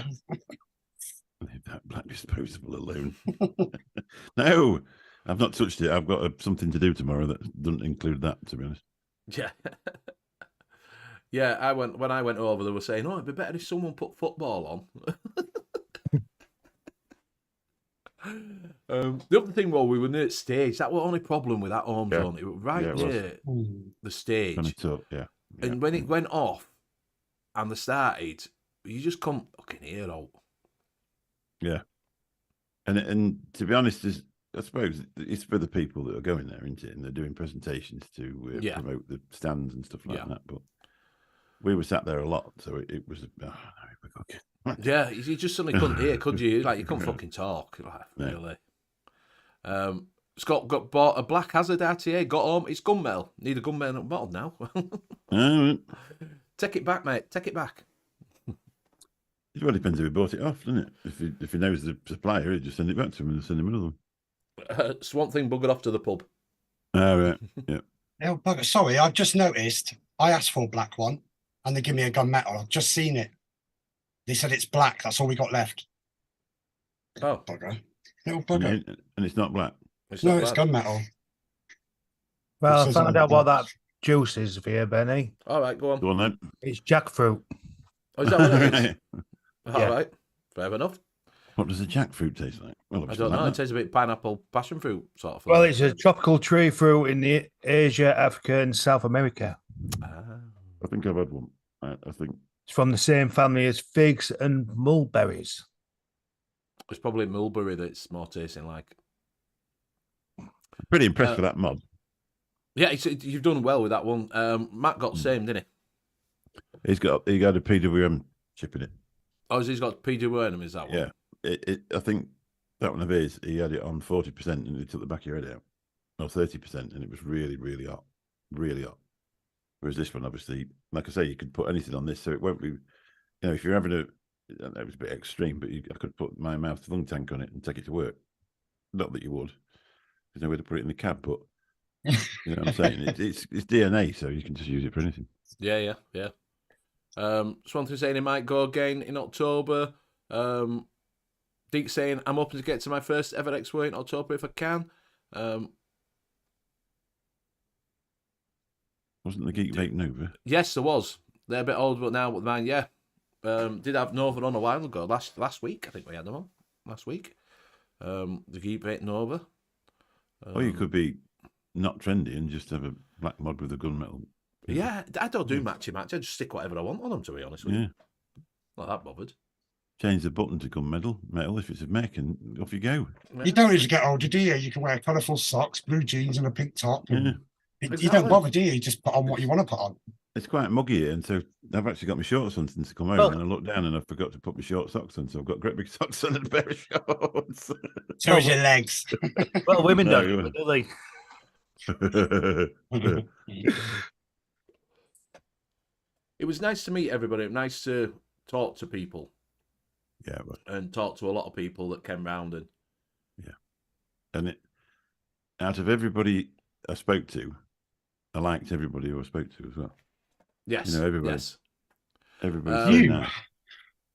Leave that black disposable alone. No, I've not touched it. I've got something to do tomorrow that doesn't include that, to be honest. Yeah. Yeah, when I went over, they were saying, "Oh, it'd be better if someone put football on." The other thing was we were near stage. That was the only problem with that home zone. It was right near the stage. And when it went off and they started, you just couldn't fucking hear out. Yeah. And to be honest, I suppose it's for the people that are going there, isn't it? And they're doing presentations to promote the stands and stuff like that. But we were sat there a lot, so it was. Yeah, you just suddenly couldn't hear, could you? Like you couldn't fucking talk, like really. Scott bought a Black Hazard RTA. Got home. It's gunmetal. Need a gunmetal bottle now. Take it back, mate. Take it back. It well depends if he bought it off, doesn't it? If he knows the supplier, he just send it back to him and send him another one. Swamp Thing buggered off to the pub. Oh, right. Yeah. Oh, bugger. Sorry, I've just noticed I asked for a black one and they give me a gunmetal. I've just seen it. They said it's black. That's all we got left. Oh, Bugger. Little And, bugger. and it's not black. it's No, not it's bad. gunmetal. Well, I says on found the out what box. that juice is for you, Benny. All right, go on. Go on then. It's jackfruit. Oh, is that what it is? All Yeah. right, fair enough. What does the jackfruit taste like? Well, I obviously don't know. like It tastes a bit pineapple, passion fruit sort of. Well, it's a tropical tree fruit in the Asia, Africa, and South America. Ah. I think I've had one. I think It's from the same family as figs and mulberries. It's probably mulberry that's more tasting like. I'm pretty impressed with that mod. Yeah, you've done well with that one. Matt got the same, didn't he? He got a PWM chip in it. Oh, he's got PWM, is that one? Yeah. I think that one of his, he had it on 40% and he took the back of your head out. Or 30%, and it was really, really hot. Really hot. Whereas this one, obviously, like I say, you could put anything on this, so it won't be, if you're having that was a bit extreme, but I could put my mouth to lung tank on it and take it to work. Not that you would. There's no way to put it in the cab, but you know what I'm saying? It's DNA, so you can just use it for anything. Yeah. Swanton saying he might go again in October. Deek saying I'm hoping to get to my first ever expo in October if I can. Wasn't the Geek Vape N.U.V.S? Yes, there was. They're a bit old, but now with mine, yeah. Did have Northern on a while ago. Last week, I think we had them on. Last week. The Geek Vape Nova. Or you could be not trendy and just have a black mod with a gunmetal. Yeah, I don't do matchy. I just stick whatever I want on them, to be honest with you. Not that bothered. Change the button to gunmetal metal if it's a mech, and off you go. You don't need to get older, do you? You can wear colourful socks, blue jeans, and a pink top. And Exactly. You don't bother, do you? You just put on what you want to put on. It's quite muggy here, and so I've actually got my shorts on since I come home, and I looked down and I forgot to put my short socks on, so I've got great big socks on and a pair of shorts. So is your legs. Well, women No, don't, do they? It was nice to meet everybody. Nice to talk to people. Yeah, but and talk to a lot of people that came round and out of everybody I spoke to, I liked everybody who I spoke to as well. Yes, everybody. Yes. Everybody's You. nice.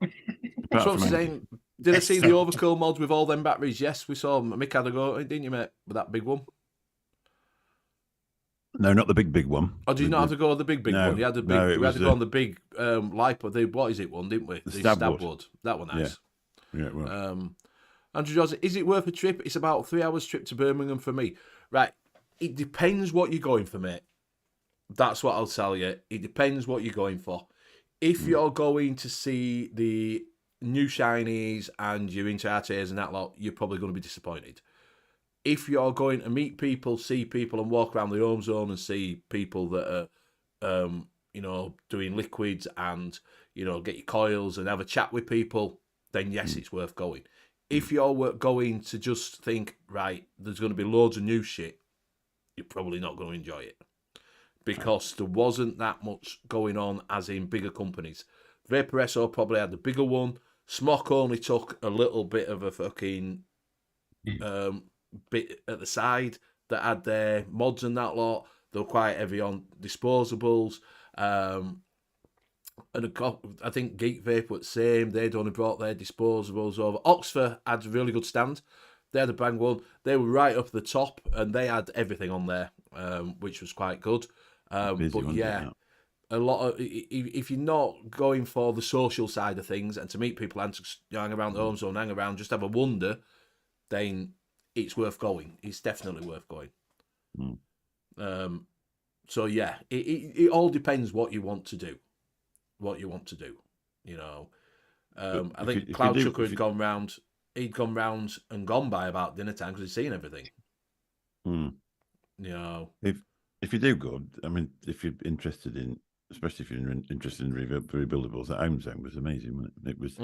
Apart So I'm from saying, did I see the overkill mods with all them batteries? Yes, we saw them. Mick had a go, didn't you, mate? With that big one. No, not the big one. Or did you not have to go with the big No, one? You had the big. no, it we had to was go on the big lipo. What is it one, didn't we? The stab Stabwood. wood. That one nice. Yeah, well. Andrew Jones, is it worth a trip? It's about 3 hours trip to Birmingham for me. Right. It depends what you're going for, mate. That's what I'll tell you. It depends what you're going for. If you're going to see the new shinies and you're into RTAs and that lot, you're probably going to be disappointed. If you're going to meet people, see people, and walk around the home zone and see people that are, doing liquids and, get your coils and have a chat with people, then yes, it's worth going. If you're going to just think, right, there's going to be loads of new shit, you're probably not going to enjoy it. Because there wasn't that much going on as in bigger companies. VAPES probably had the bigger one. Smock only took a little bit of a fucking bit at the side that had their mods and that lot. They were quite heavy on disposables. And I think Geek Vape was the same. They'd only brought their disposables over. Oxford had a really good stand. They had a bang one. They were right up the top and they had everything on there, which was quite good. But yeah, a lot of, if you're not going for the social side of things and to meet people and to hang around the home zone, hang around, just have a wonder, then it's worth going. It's definitely worth going. So yeah, it all depends what you want to do. I think Cloud Chucker had gone round. He'd gone round and gone by about dinner time because he'd seen everything. If you do go, I mean, if you're interested in, especially if you're interested in rebuildables, that home zone was amazing, wasn't it? It was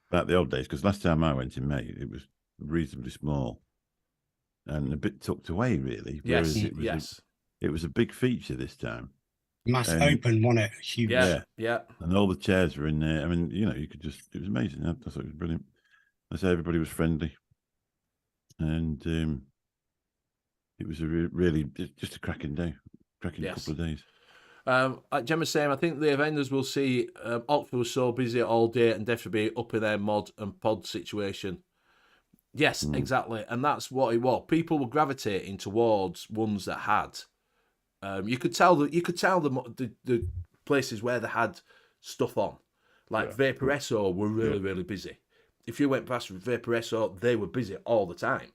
about the old days, because last time I went in May, it was reasonably small and a bit tucked away, really. Yes, It was a big feature this time. Mass open, wasn't it? Huge. Yeah. And all the chairs were in there. I mean, you could just, it was amazing. I thought it was brilliant. I say everybody was friendly. And it was a really just a cracking day, couple of days. Like Gemma's saying, I think the vendors will see Oxford was so busy all day and definitely be up in their mod and pod situation. Yes, exactly, and that's what it was. People were gravitating towards ones that had. You could tell the places where they had stuff on, like Vapor SO were really busy. If you went past Vapor SO, they were busy all the time.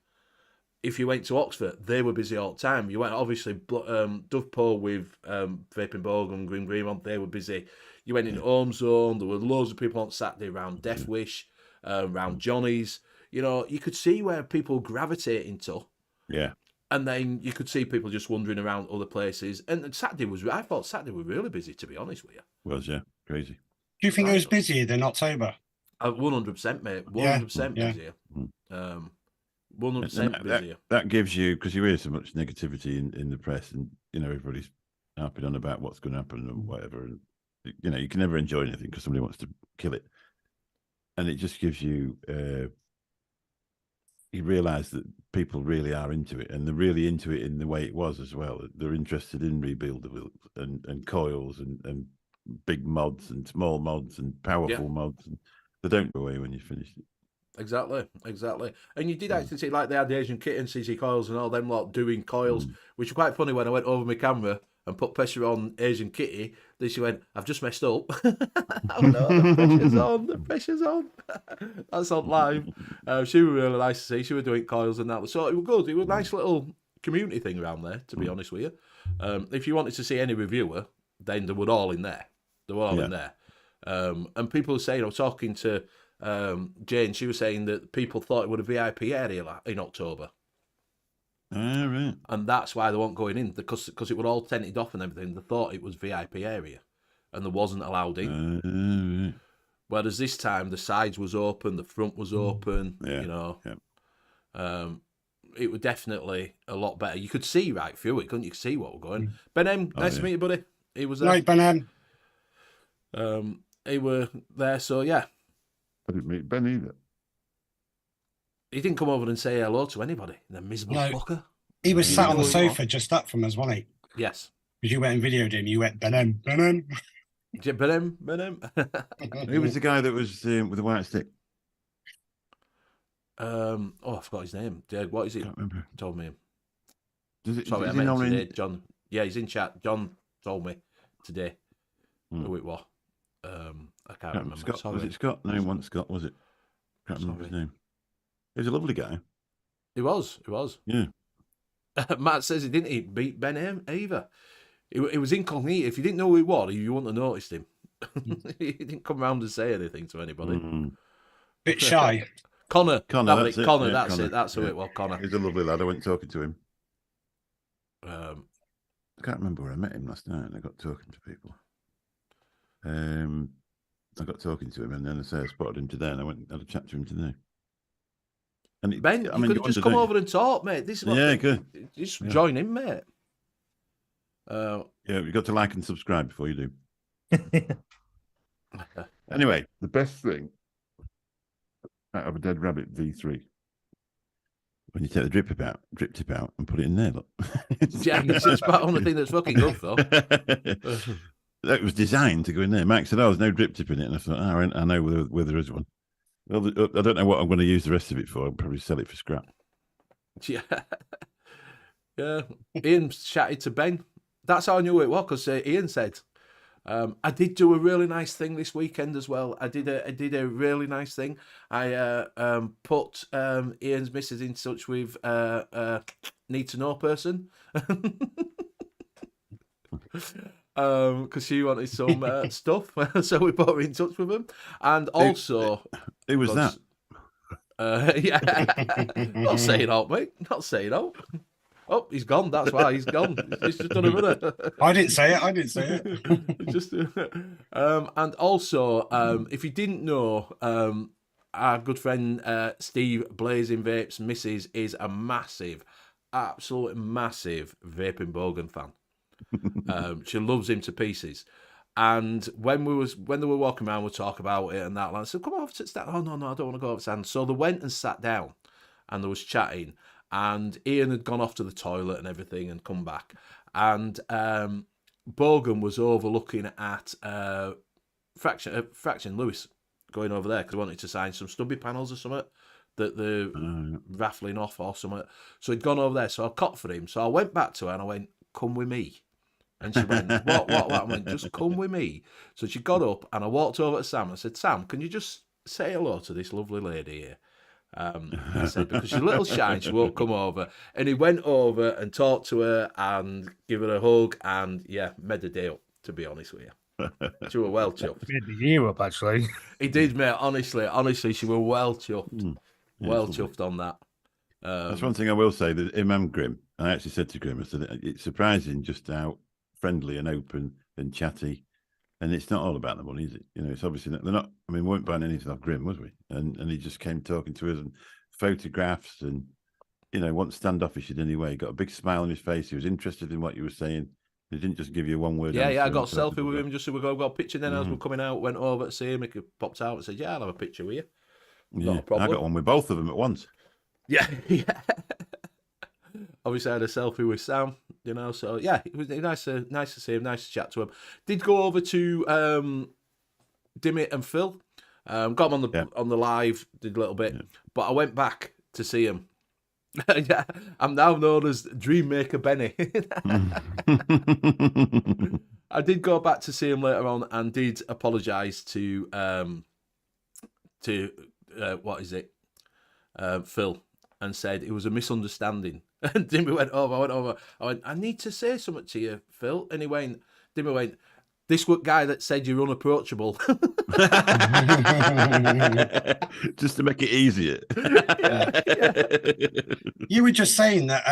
If you went to Oxford, they were busy all the time. You went obviously Dovepole with Vaping Borg and Grim Green on, they were busy. You went in Home Zone, there were loads of people on Saturday around Death Wish, around Johnny's. You know, you could see where people gravitating to. Yeah. And then you could see people just wandering around other places. And I thought Saturday was really busy, to be honest with you. Was, yeah. Crazy. Do you think it was busier than October? 100%, mate. 100% busier. 100% busier. That gives you, because you hear so much negativity in the press, and you know everybody's harping on about what's going to happen and whatever, and you know you can never enjoy anything because somebody wants to kill it, and it just gives you you realise that people really are into it, and they're really into it in the way it was as well. They're interested in rebuildables and coils and big mods and small mods and powerful mods, and they don't go away when you finish it. Exactly. And you did actually see, like, they had the Asian Kit and CC Coils and all them lot doing coils, which were quite funny when I went over my camera and put pressure on Asian Kitty. Then she went, I've just messed up. Oh no, the pressure's on. That's on live. She was really nice to see. She was doing coils and that. So it was good. It was a nice little community thing around there, to be honest with you. If you wanted to see any reviewer, then they were all in there. They were all in there. And people were saying, I was talking to Jane, she was saying that people thought it was a VIP area in October. Right. And that's why they weren't going in, because it was all tented off and everything. They thought it was VIP area and there wasn't allowed in. Right. Whereas this time the sides was open, the front was open, you know. Yeah. It was definitely a lot better. You could see right through it, couldn't you? You could see what was going. Ben M, nice to meet you, buddy. He was there. Right, Ben M. He were there, so yeah. I didn't meet Ben either. He didn't come over and say hello to anybody. The miserable fucker. He was sat on the sofa just up from us, wasn't he? Yes. Because you went and videoed him. You went, Ben M. Ben M. Who was the guy that was with the white stick? I forgot his name. What is it? Can't remember. Told me. Sorry, I met him today. John. Yeah, he's in chat. John told me today who it was. I can't remember. Scott, was it Scott? No, it wasn't Scott, was it? Can't remember his name. He was a lovely guy. He was. Yeah. Matt says he didn't beat Ben M either. It was incognito. If you didn't know who he was, you wouldn't have noticed him. He didn't come around and say anything to anybody. Bit shy. Connor. That's it. Connor, Yeah, that's Connor. it. That's who it was, Connor. He's a lovely lad. I went talking to him. Um, I can't remember where I met him last night, and I got talking to people. I got talking to him, and then I spotted him today, and I went and had a chat to him today. And Ben, you could have just come over and talk, mate. This is what good. Just join in, mate. Yeah, you've got to like and subscribe before you do. Anyway, the best thing out of a Dead Rabbit V3, when you take the drip tip out and put it in there, look. Yeah, it's about the only thing that's fucking good, though. That was designed to go in there. Max said, there's no drip tip in it. And I thought, I know where there is one. Well, I don't know what I'm going to use the rest of it for. I'll probably sell it for scrap. Yeah. Yeah. Ian chatted to Ben. That's how I knew it was, because Ian said, I did do a really nice thing this weekend as well. I did a really nice thing. I put Ian's missus in touch with Need to Know person. Because she wanted some stuff, so we put her in touch with him. And also, who was that? Yeah, not saying out, mate. Not saying out. Oh, he's gone. That's why he's gone. He's just done a minute. I didn't say it. Just, and also, if you didn't know, our good friend Steve Blazing Vapes Missus is a massive, absolutely massive Vaping Bogan fan. She loves him to pieces. And when they were walking around, we talk about it and that. And I said, "Come over to stand." Oh no, I don't want to go over to stand. So they went and sat down, and they was chatting. And Ian had gone off to the toilet and everything, and come back. And Bogan was overlooking at Fraction Lewis going over there because he wanted to sign some stubby panels or something that they're raffling off or something. So he'd gone over there. So I caught for him. So I went back to her and I went, "Come with me." And she went, what? I went, "Just come with me." So she got up and I walked over to Sam and I said, "Sam, can you just say hello to this lovely lady here?" I said, because she's a little shy, she won't come over. And he went over and talked to her and give her a hug and, yeah, made the day up, to be honest with you. She were well chuffed. Made the year up, actually. He did, mate. Honestly, she were well chuffed. Well lovely. chuffed on that. That's one thing I will say, that him and Grim, I actually said to Grim, I said, it's surprising just how friendly and open and chatty. And it's not all about the money, is it? You know, it's obviously not, they're not, I mean, we weren't buying anything off Grim, was we? And he just came talking to us and photographs and, you know, wasn't standoffish in any way. He got a big smile on his face. He was interested in what you were saying. He didn't just give you one word. Yeah, I got a selfie with him just so we got a picture. Then as we're coming out, went over to see him. He popped out and said, "Yeah, I'll have a picture with you." Not a problem. I got one with both of them at once. Yeah. Obviously, I had a selfie with Sam, you know. So yeah, it was nice to see him, nice to chat to him. Did go over to Dimit and Phil. Got him on the live, did a little bit, but I went back to see him. Yeah, I'm now known as Dream Maker Benny. I did go back to see him later on and did apologise to Phil, and said it was a misunderstanding. And Dimmy went over. I went, "I need to say something to you, Phil." And Dimmy went, "This was guy that said you're unapproachable." Just to make it easier. Yeah. You were just saying that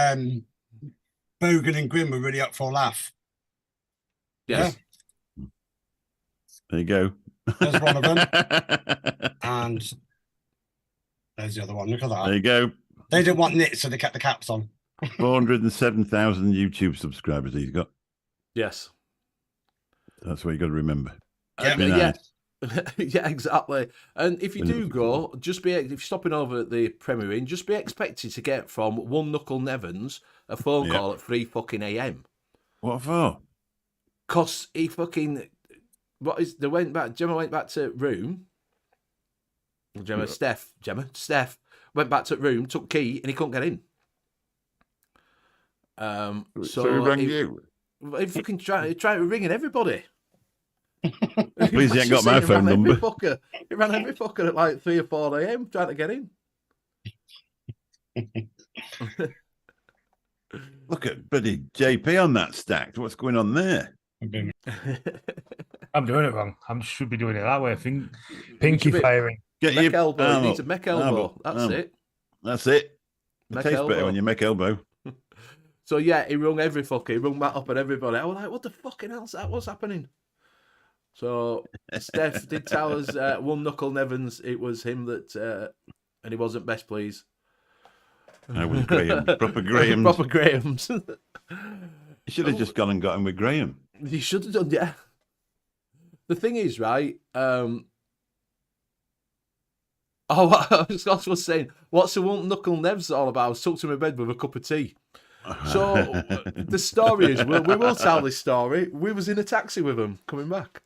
Bogan and Grim were really up for a laugh. Yes. Yeah. There you go. There's one of them. And there's the other one. Look at that. There you go. They didn't want knits, so they kept the caps on. 407,000 YouTube subscribers he's got. Yes. That's what you got to remember. Yeah, Nice. Yeah, exactly. And if you do go, if you're stopping over at the Premier Inn, just be expected to get from one Knuckle Nevins a phone call at 3 fucking AM. What for? Cause he fucking Gemma went back to room. Steph went back to room, took key, and he couldn't get in. So he rang you? He fucking tried ringing everybody. Please, he ain't got my phone number. He ran every fucker at like 3 or 4 AM trying to get in. Look at buddy JP on that stacked. What's going on there? I'm doing it wrong. I should be doing it that way. I think pinky firing. Get Mech your elbow. arm You need up. a mech elbow. That's it. That's it. It Mech tastes elbow. better when you make elbow. So yeah, he rung every fucker. He rung Matt up at everybody. I was like, "What the fucking hell's that? What's happening?" So Steph did tell us one Knuckle Nevins. It was him that, and he wasn't best pleased. I was Graham. Proper Graham. Proper Graham's. You should have just gone and got him with Graham. You should have done, yeah. The thing is, right? I was also saying, what's the one Knuckle Nevs all about? I was tucked in my bed with a cup of tea. So the story is, we will tell this story. We was in a taxi with him coming back,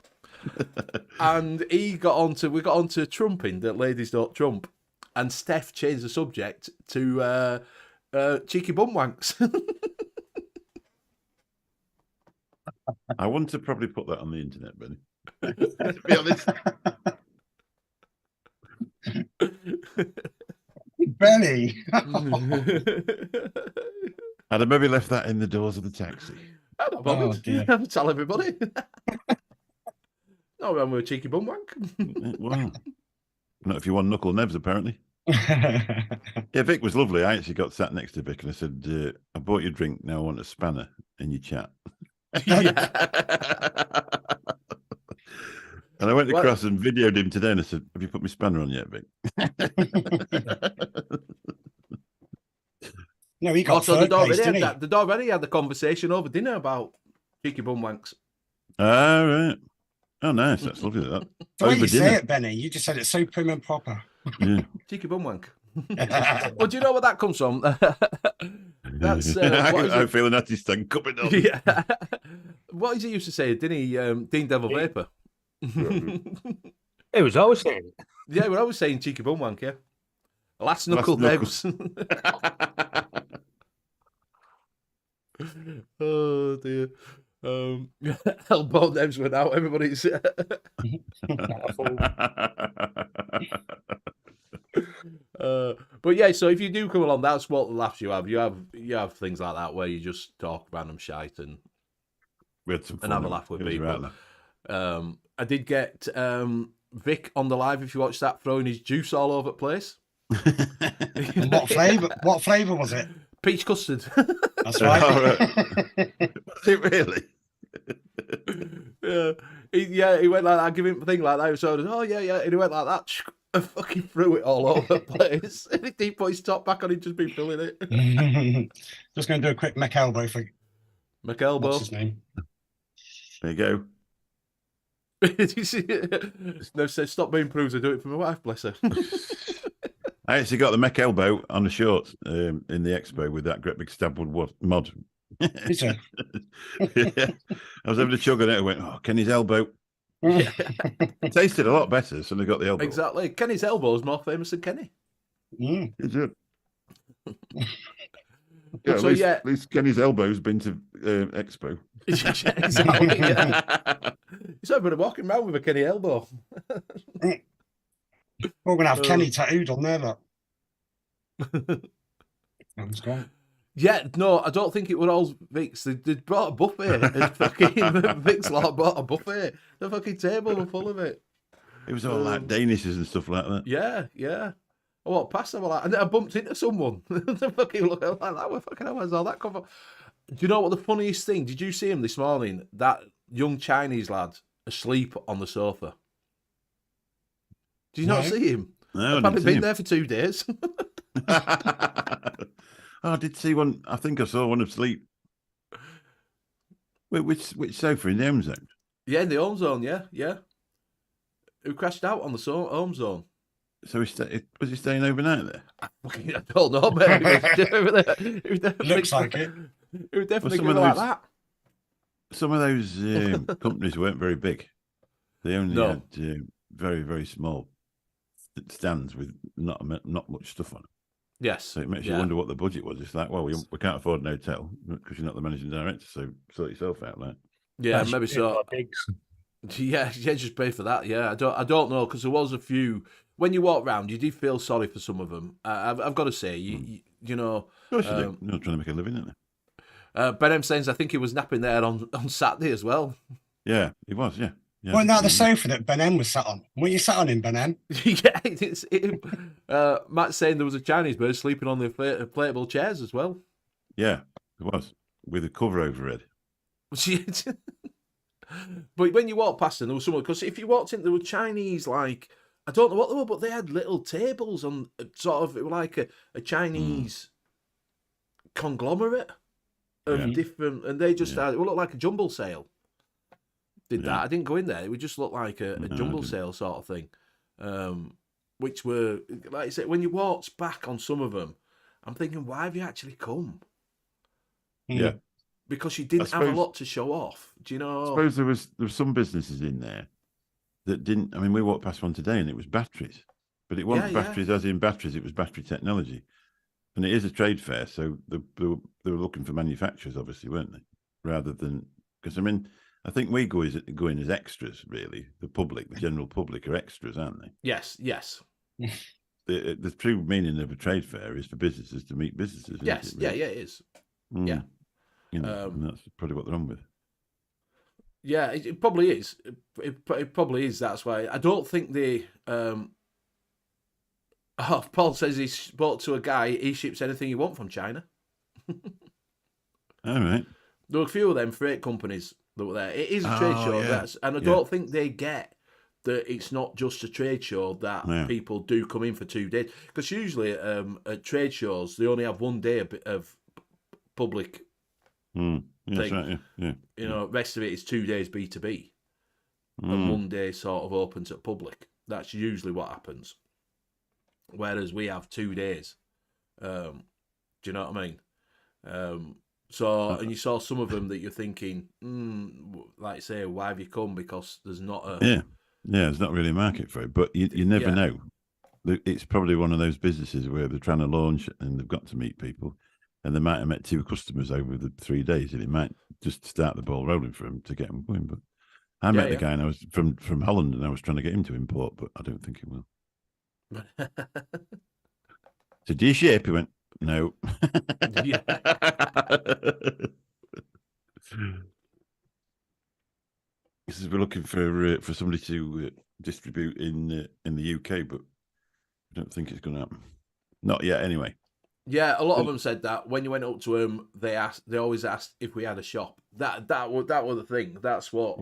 and we got onto trumping that ladies don't trump, and Steph changed the subject to cheeky bum wanks. I want to probably put that on the internet, Benny. To be honest. Benny. I'd have maybe left that in the doors of the taxi. I don't bother. dear. Tell everybody. No, I'm a cheeky bum wank. Wow. Not if you want Knuckle Nevs, apparently. Yeah, Vic was lovely. I actually got sat next to Vic and I said, I bought you a drink, now I want a spanner in your chat. Yeah. And I went across and videoed him today and I said, "Have you put my spanner on yet, Vic?" No, he got Also, third place, they'd didn't he? already had the conversation over dinner about cheeky bum wanks. Oh, right. Oh, nice. That's lovely, that. The way Over you dinner. say it, Benny, you just said it so prim and proper. Yeah. Cheeky bum wank. Well, do you know where that comes from? That's what is I'm it? feeling that he's coming on. Yeah. what is he used to say? Didn't he? Dean Devil Vapor. It was always saying it. Yeah, we're always saying cheeky bum wank. Yeah. Last knuckle nibs. Oh dear. Elbow nibs went out. Everybody's. But yeah, so if you do come along, that's what laughs you have. You have things like that where you just talk random shite and We had some fun. have a laugh with It was people. right, I did get Vic on the live, if you watched that, throwing his juice all over the place. And what flavour? What flavour was it? Peach custard. That's right. Was it really? He went like that, give him a thing like that. So, oh yeah, and he went like that, and fucking threw it all over the place. And he did put his top back on, he'd just been filling it. Just going to do a quick Mac elbow for McElbow. what's his name? There you go. Did you see it? No, said stop being prudes. I do it for my wife, bless her. I actually got the mech elbow on the shorts in the expo with that great big stabwood mod. Is it? Yeah. I was having a chug on it. I went, oh, Kenny's elbow. It tasted a lot better, so they got the elbow. Exactly. Kenny's elbow is more famous than Kenny. Is it? Yeah, So, at least Kenny's elbow's been to expo. Exactly. Yeah. He's everybody walking around with a Kenny elbow. We're going to have Kenny tattooed on there, look. That's gone. Yeah, no, I don't think it was all Vic's. They brought a buffet. And fucking Vic's lot brought a buffet. The fucking table was full of it. It was all like Danishes and stuff like that. Yeah. I walked past them like, and then I bumped into someone. They fucking look like that. Where fucking hell has all that come from? Do you know what the funniest thing? Did you see him this morning? That young Chinese lad asleep on the sofa. Did you not see him? No, I've only been there for 2 days. I did see one. I think I saw one asleep. Wait, which sofa in the home zone? Yeah, in the home zone. Yeah. Who crashed out on the home zone? So was he staying overnight there? I don't know, mate. Looks like it. It was definitely Well, going like that. Some of those companies weren't very big. They only had very, very small stands with not much stuff on it. Yes. So it makes you wonder what the budget was. It's like, well, we can't afford an hotel because you're not the managing director, so sort yourself out, like. Yeah, That's maybe so. Yeah, just pay for that. Yeah, I don't know, because there was a few. When you walk around, you do feel sorry for some of them. I've got to say, you know. Of course you do. You're not trying to make a living, aren't they? Ben M says, I think he was napping there on Saturday as well. Yeah, he was. Yeah. Wasn't that the sofa that Ben M was sat on? Were you sat on him, Ben M? Yeah, Matt's saying there was a Chinese bird sleeping on the inflatable chairs as well. Yeah, it was, with a cover over it. But when you walk past them, there was someone, because if you walked in, there were Chinese, like, I don't know what they were, but they had little tables on, sort of, it was like a Chinese conglomerate of different, and they just had, it looked like a jumble sale. That. I didn't go in there. It would just look like a jumble sale sort of thing, which were, like I said, when you walked back on some of them, I'm thinking, why have you actually come? Yeah, because you didn't have a lot to show off. Do you know? I suppose there was some businesses in there that didn't. I mean, we walked past one today, and it was batteries, but it wasn't batteries as in batteries. It was battery technology, and it is a trade fair, so they were looking for manufacturers, obviously, weren't they? Rather than, because I mean, I think we go in as extras, really. The public, the general public, are extras, aren't they? Yes. The true meaning of a trade fair is for businesses to meet businesses. Yes, it, really? it is. Yeah, you know, and that's probably what they're on with. Yeah, it probably is. It probably is. That's why I don't think they. Paul says he spoke to a guy. He ships anything you want from China. All right. There were a few of them freight companies that were there. It is a trade show, and I don't think they get that it's not just a trade show that people do come in for 2 days. Because usually at trade shows they only have 1 day of public. That's right. Yeah. You know, rest of it is 2 days B2B, and 1 day sort of open to public. That's usually what happens. Whereas we have 2 days. Do you know what I mean? So, and you saw some of them that you're thinking, like say, why have you come? Because there's not a Yeah, there's not really a market for it, but you never Yeah. know. It's probably one of those businesses where they're trying to launch and they've got to meet people, and they might have met 2 customers over the 3 days, and it might just start the ball rolling for them to get them going. But I met the guy, and I was from Holland, and I was trying to get him to import, but I don't think he will. So do you ship? He went, no. Yeah. Because we're looking for somebody to distribute in the UK, but I don't think it's going to happen. Not yet, anyway. Yeah, a lot of them said that when you went up to them, they always asked if we had a shop. That was the thing. That's what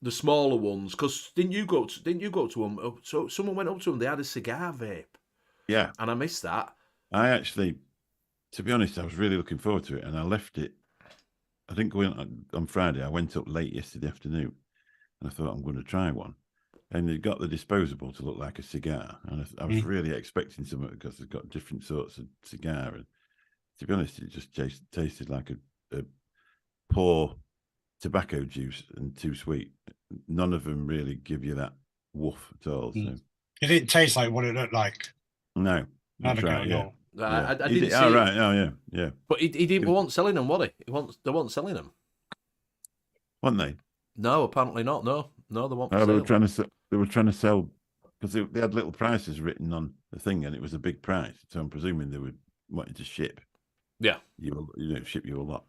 the smaller ones. Because didn't you go to them? So someone went up to them. They had a cigar vape. Yeah, and I missed that. I actually, to be honest, I was really looking forward to it, and I left it. I think going on Friday, I went up late yesterday afternoon, and I thought I'm going to try one. And they got the disposable to look like a cigar, and I was really expecting something because they've got different sorts of cigar. And to be honest, it just tasted like a poor tobacco juice and too sweet. None of them really give you that woof at all. So it didn't taste like what it looked like. No, that's right. Yeah. I didn't see. Oh, right. Oh, yeah. But he didn't want selling them, was he? They weren't selling them. Weren't they? No, apparently not. No, they weren't. They were trying to sell because they had little prices written on the thing, and it was a big price. So I'm presuming they were wanting to ship. Yeah, ship you a lot.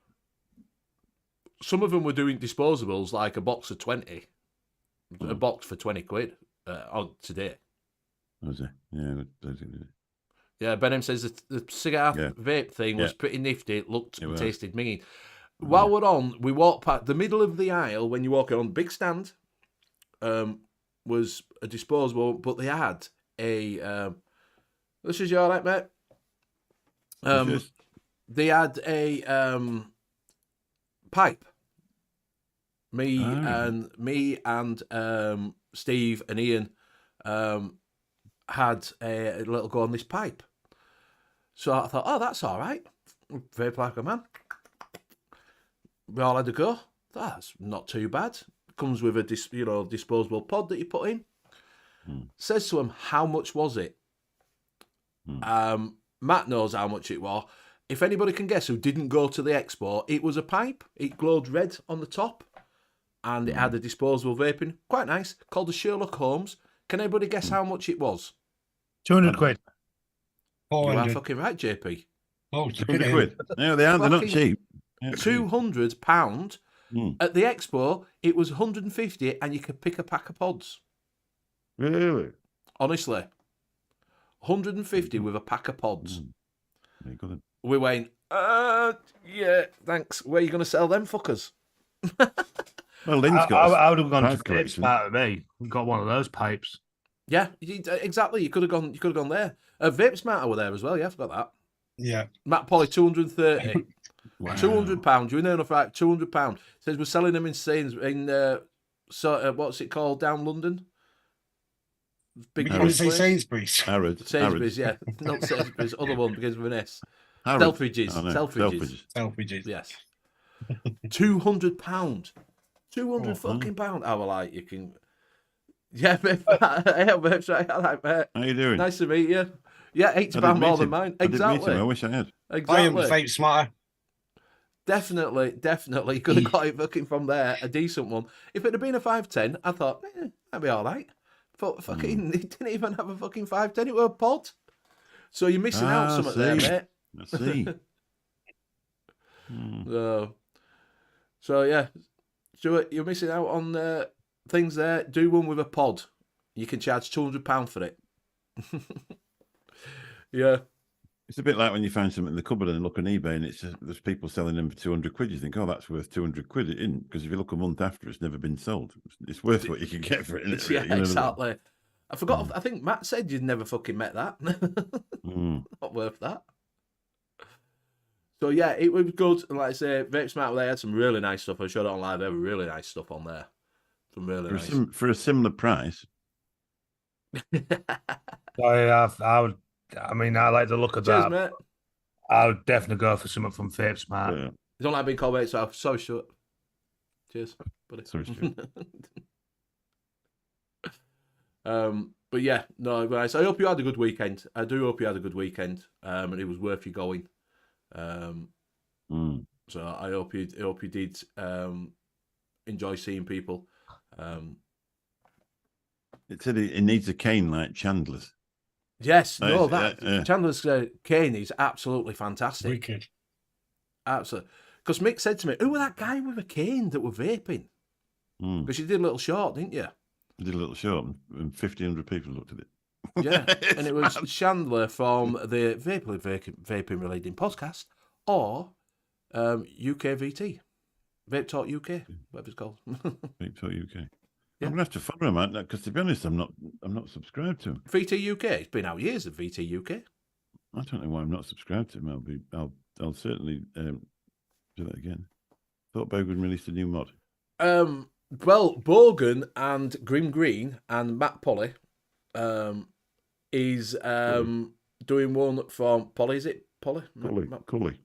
Some of them were doing disposables, like a box of 20, a box for 20 quid on today. Was it? Yeah. Yeah, Benham says the cigar vape thing was pretty nifty. It looked and tasted minging. While we're on, we walked past the middle of the aisle when you walk on the big stand. Was a disposable, but they had a. This is you all right, mate? They had a pipe. Me and Steve and Ian had a little go on this pipe. So I thought, oh, that's all right. Vape like a man. We all had a go. That's not too bad. Comes with a disposable pod that you put in. Says to him, how much was it? Matt knows how much it was. If anybody can guess who didn't go to the expo, it was a pipe. It glowed red on the top, and it had a disposable vaping. Quite nice. Called the Sherlock Holmes. Can anybody guess how much it was? 200 quid. You are fucking right, JP. Oh, 200 quid. No, they aren't. They're not cheap. £200. At the expo, it was 150, and you could pick a pack of pods. Really? Honestly. 150 with a pack of pods. Very good. We went, yeah, thanks. Where are you going to sell them fuckers? Well, Lynn's got I would have gone to pipe collection. Smart with me. Got one of those pipes. Yeah, exactly. You could have gone there. Vape Smarter were there as well. Yeah, I forgot that. Yeah. Matt Polly, 230. Wow. £200. You're in there enough, right? £200. Says we're selling them in what's it called down London? Big Sainsbury's. Sainsbury's, yeah. Not Sainsbury's. Other one begins with an S. Selfridges. Selfridges. Yes. £200. £200 fucking pound. I was like, you can. Yeah, mate. Yeah, mate. I like, mate. How you doing? Nice to meet you. Yeah, £80 more than mine. Exactly. I wish I had. Exactly. I am Vape Smarter. Definitely. You could have got it fucking from there, a decent one. If it had been a 510, I thought, that'd be all right. But fucking, it didn't even have a fucking 510, it was a pod. So you're missing out something there, mate. I see. So yeah, Stuart, you're missing out on things there. Do one with a pod. You can charge £200 for it. Yeah. It's a bit like when you find something in the cupboard and look on eBay and there's people selling them for 200 quid. You think, oh, that's worth 200 quid. It isn't, because if you look a month after, it's never been sold. It's worth what you can get for it, isn't it? Yeah, really? exactly. I forgot. I think Matt said you'd never fucking met that. Not worth that. So yeah, it was good. And like I say, Vape Smart, they had some really nice stuff. I showed it on live. They have really nice stuff on there. Some really nice. For a similar price. I like the look of Cheers, that. mate. I would definitely go for something from Vape Smart. You don't like being called mate, so I'm sorry, Stuart. Cheers, buddy. Sorry, Stuart. But yeah, no, guys. I hope you had a good weekend. I do hope you had a good weekend, and it was worth you going. So I hope you did enjoy seeing people. It said it needs a cane like Chandler's. Yes, no, Yeah. Chandler's cane is absolutely fantastic. Wicked. Absolutely. Because Mick said to me, "Who was that guy with a cane that were vaping?" Because you did a little short, didn't you? I did a little short, and 1,500 people looked at it. Yeah, and it was Chandler from the Vaping Relating podcast or UKVT, Vape Talk UK, whatever it's called. Vape Talk UK. Yeah. I'm gonna have to follow him out because, to be honest, I'm not subscribed to him. VT UK. It's been out years of VT UK. I don't know why I'm not subscribed to him. I'll certainly do that again. Thought Bogan released a new mod. Well, Bogan and Grim Green and Matt Polly is doing one from Polly. Is it Polly? Cully.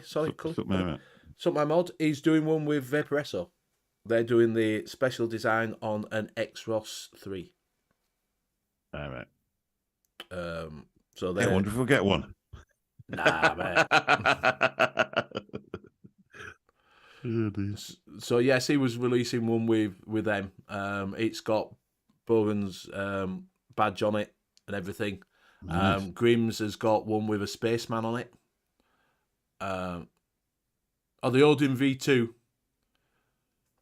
Sorry, Cully. Suck My Mod. He's doing one with VAPES. They're doing the special design on an X-Ross 3. All right. So I wonder if we'll get one. Nah, man. So yes, he was releasing one with them. It's got Bogan's badge on it and everything. Nice. Grimm's has got one with a spaceman on it. The Odin V2.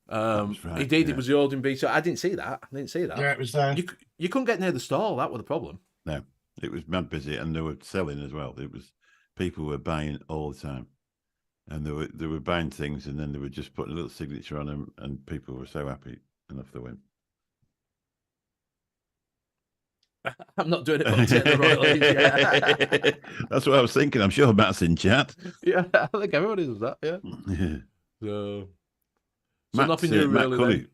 Right, he did. yeah. It was the Odin V2. I didn't see that. Yeah, it was there. You couldn't get near the stall. That was the problem. No, it was mad busy, and they were selling as well. People were buying all the time, and they were buying things, and then they were just putting a little signature on them, and people were so happy, and off they went. I'm not doing it. But take the royalties, yeah. That's what I was thinking. I'm sure Matt's in chat. Yeah, I think everybody does that. Yeah. So nothing new, really. Cully,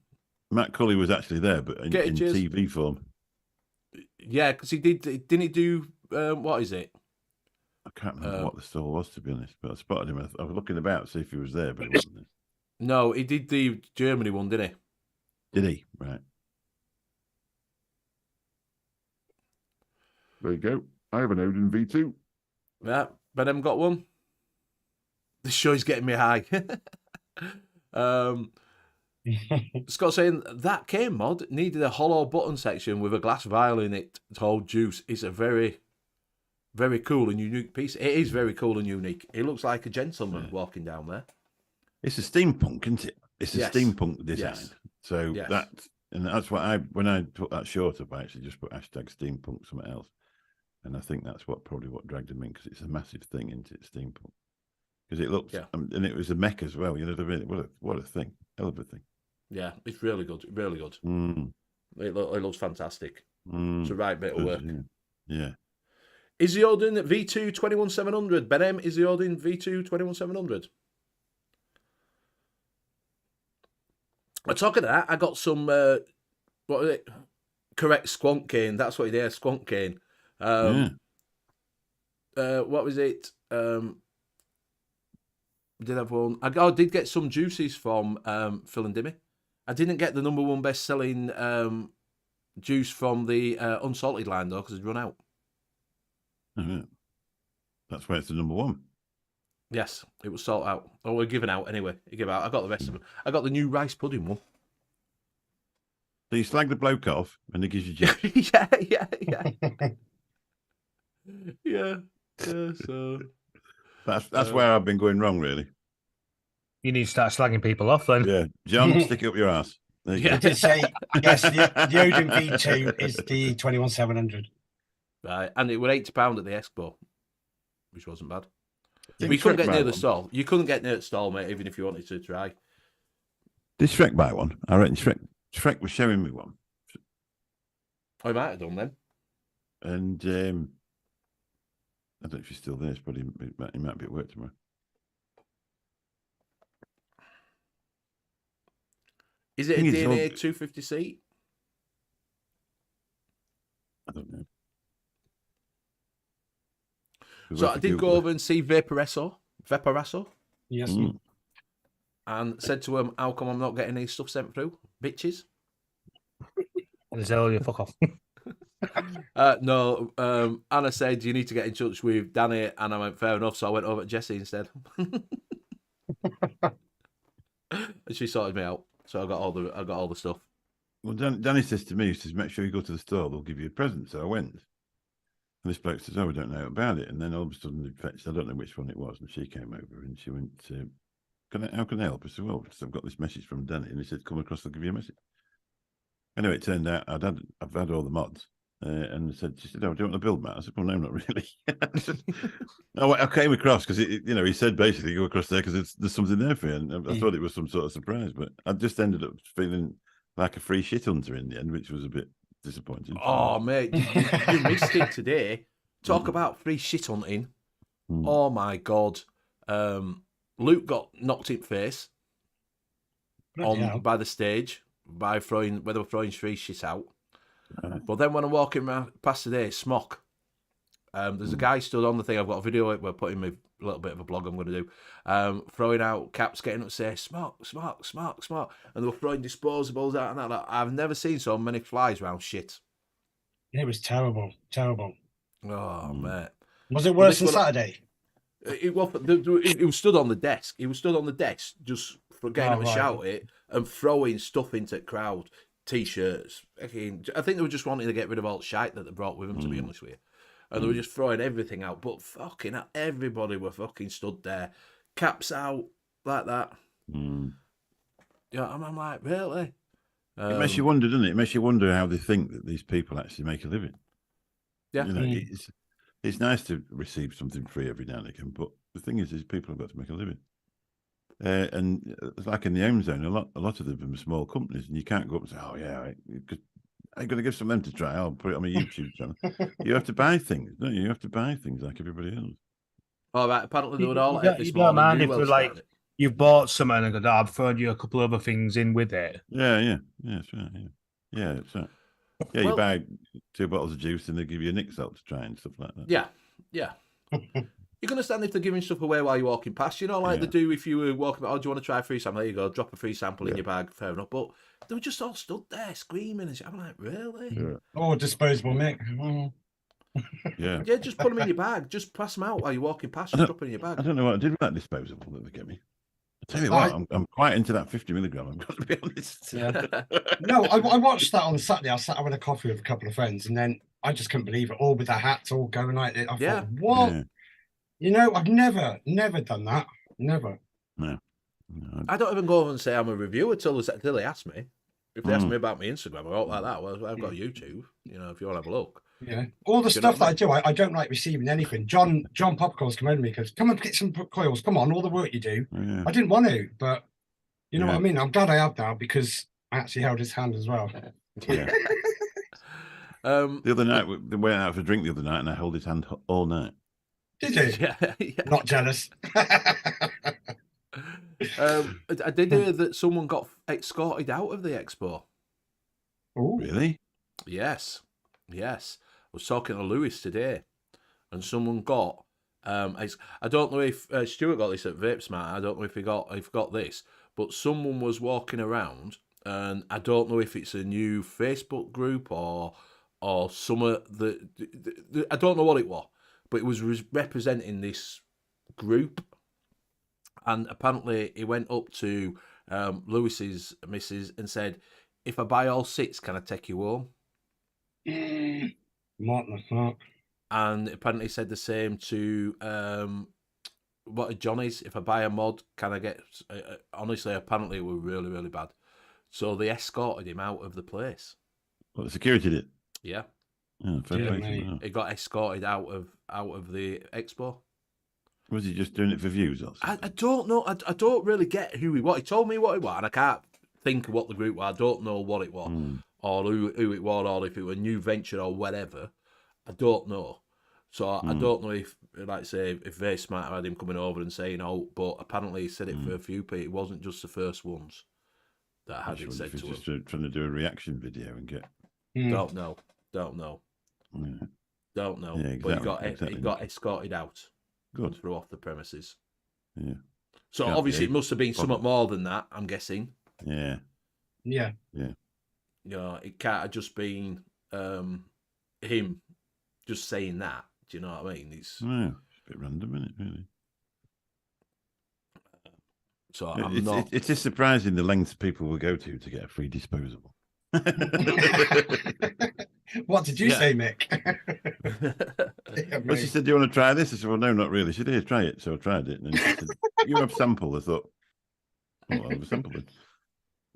Matt Cully was actually there, but in TV form. Yeah, because he did. Didn't he do? What is it? I can't remember what the store was, to be honest. But I spotted him. I was looking about to see if he was there, but he wasn't there. No, he did the Germany one, didn't he? Did he? Right. There you go. I have an Odin V2. Yeah, but I haven't got one. This show's getting me high. Scott saying that cane mod needed a hollow button section with a glass vial in it to hold juice. It's a very, very cool and unique piece. It is very cool and unique. It looks like a gentleman walking down there. It's a steampunk, isn't it? It's a steampunk design. Yes. So that's what when I put that short up, I actually just put hashtag steampunk something else. And I think that's probably what dragged him in, because it's a massive thing, isn't it? Steampunk. Because it looks, and it was a mech as well. You know what I mean? What a thing! Hell of a thing. Yeah, it's really good. Really good. It looks fantastic. It's a right bit of work. Yeah. Is the Odin V2 21700? Ben M, is the Odin V2 21700? I'm talking of that. I got some. What was it? Correct squonk cane. That's what it is. Squonk cane. What was it? Did have one? I did get some juices from Phil and Dimmy. I didn't get the #1 best-selling juice from the unsalted line though, because it's run out. That's why it's the #1. Yes, it was sold out. Oh, we're giving out anyway. You give out. I got the rest of them. I got the new rice pudding one. So you slag the bloke off, and it gives you juice. Yeah. So that's where I've been going wrong, really. You need to start slagging people off then. Yeah, John, stick it up your ass. There you I go. did say yes. The Odin V2 is the 21700. Right, and it was £80 at the expo, which wasn't bad. Did We couldn't Shrek get buy near the one? stall. You couldn't get near the stall, mate, even if you wanted to try. Did Shrek buy one? I reckon Shrek was showing me one. I might have done then. And I don't know if he's still there. But he might be at work tomorrow. Is it a Thing is, DNA 250C? I don't know. So I did go over and see VAPES. Yes. and said to him, "How come I'm not getting any stuff sent through, bitches?" And tell you, fuck off. No, Anna said you need to get in touch with Danny, and I went, fair enough. So I went over to Jessie instead, and she sorted me out. So I got all the stuff. Well, Danny says to me, he says, make sure you go to the store, they'll give you a present. So I went. And this bloke says, oh, we don't know about it. And then all of a sudden, they fetched, I don't know which one it was. And she came over and she went, how can I help? I said, well, I've got this message from Danny. And he said, come across, I'll give you a message. Anyway, it turned out I've had all the mods. And she said, oh, do you want to build, Matt? I said, well, no, not really. I came across because, he said basically go across there because there's something there for you. And I thought it was some sort of surprise, but I just ended up feeling like a free shit hunter in the end, which was a bit disappointing. Oh, mate, you missed it today. Talk about free shit hunting. Oh, my God. Luke got knocked in the face by the stage by throwing free shit out. But then when I'm walking past today, Smock, there's a guy stood on the thing. I've got a video we're putting a little bit of a blog I'm going to do, throwing out caps, getting up to say, smoke, smoke, smoke, smoke. And they were throwing disposables out and that. Like, I've never seen so many flies around shit. It was terrible, terrible. Oh, mate. Was it worse than Saturday? It was stood on the desk. He was stood on the desk just for getting up and shout it and throwing stuff into the crowd. T-shirts. I think they were just wanting to get rid of all the shite that they brought with them, to be honest with you. And they were just throwing everything out. But fucking hell, everybody were fucking stood there. Caps out, like that. Yeah, I'm like, really? It makes you wonder, doesn't it? It makes you wonder how they think that these people actually make a living. Yeah. It's nice to receive something free every now and again, but the thing is people have got to make a living. And it's like in the home zone, a lot of them are small companies, and you can't go up and say, "Oh yeah, I'm going to give some of them to try. I'll put it on my YouTube channel." You have to buy things, don't you? You have to buy things like everybody else. All right. Apparently, they would all you don't mind if like you've bought something and go, I've thrown you a couple other things in with it. Yeah, that's right. Yeah, that's right. Yeah, you buy 2 bottles of juice and they give you a Nick salt to try and stuff like that. Yeah. You can understand if they're giving stuff away while you're walking past, like they do if you were walking. Oh, do you want to try a free sample? There you go. Drop a free sample in your bag. Fair enough. But they were just all stood there screaming and shit. I'm like, really? Yeah. Oh, disposable Mick. Yeah. Yeah, just put them in your bag. Just pass them out while you're walking past. Just drop them in your bag. I don't know what I did with that disposable that they get me. I tell you what, I'm quite into that 50 milligram. I've got to be honest. Yeah. No, I watched that on Saturday. I sat having a coffee with a couple of friends, and then I just couldn't believe it. All with their hats, all going like it. I thought, what? Yeah. I've never done that. Never. No. I don't even go over and say I'm a reviewer till they ask me. If they ask me about my Instagram or all like that, well, I've got YouTube. If you want to have a look. Yeah. All the stuff that I do, I don't like receiving anything. John Popcorn's come over to me because come and get some coils. Come on, all the work you do. Yeah. I didn't want to, but you know what I mean? I'm glad I have now because I actually held his hand as well. Yeah. The other night, we went out for a drink the other night and I held his hand all night. Did you? Yeah. Not jealous. I did hear that someone got escorted out of the expo. Ooh. Really? Yes. I was talking to Lewis today, and someone got. I don't know if Stuart got this at VAPES, Matt. I don't know if he got this, but someone was walking around, and I don't know if it's a new Facebook group or some I don't know what it was, but it was representing this group, and apparently he went up to Lewis's missus and said, "If I buy all 6, can I take you home?" What the fuck? And apparently he said the same to Johnny's. If I buy a mod, can I get? Honestly, apparently it was really, really bad. So they escorted him out of the place. Well, the security did. Yeah. Yeah, fair play to him. He got escorted out of the expo. Was he just doing it for views? Or I don't know. I don't really get who he was. He told me what he was, and I can't think of what the group was. I don't know what it was, or who it was, or if it was a new venture or whatever. I don't know. So I don't know if, like say, if VAPES might have had him coming over and saying, "Oh," but apparently he said it for a few people. It wasn't just the first ones that had it said to him. Just trying to do a reaction video and get. Don't know. Yeah. Don't know. Yeah, But exactly. he got escorted out. Good. Threw off the premises. Yeah. So Can't obviously it be must have been problem. somewhat more than that, I'm guessing. Yeah. Yeah. You know, it can't have just been him just saying that. Do you know what I mean? It's No, it's a bit random, isn't it, really? so I'm not. It's just surprising the lengths people will go to get a free disposable. What did you Yeah. say, Mick? Yeah, Well, she mate. said, "Do you want to try this?" I said, "Well, no, not really." She said, "Here, try it." So I tried it, and then she said, "You have sample." I thought, "Well, I'll have a sample then."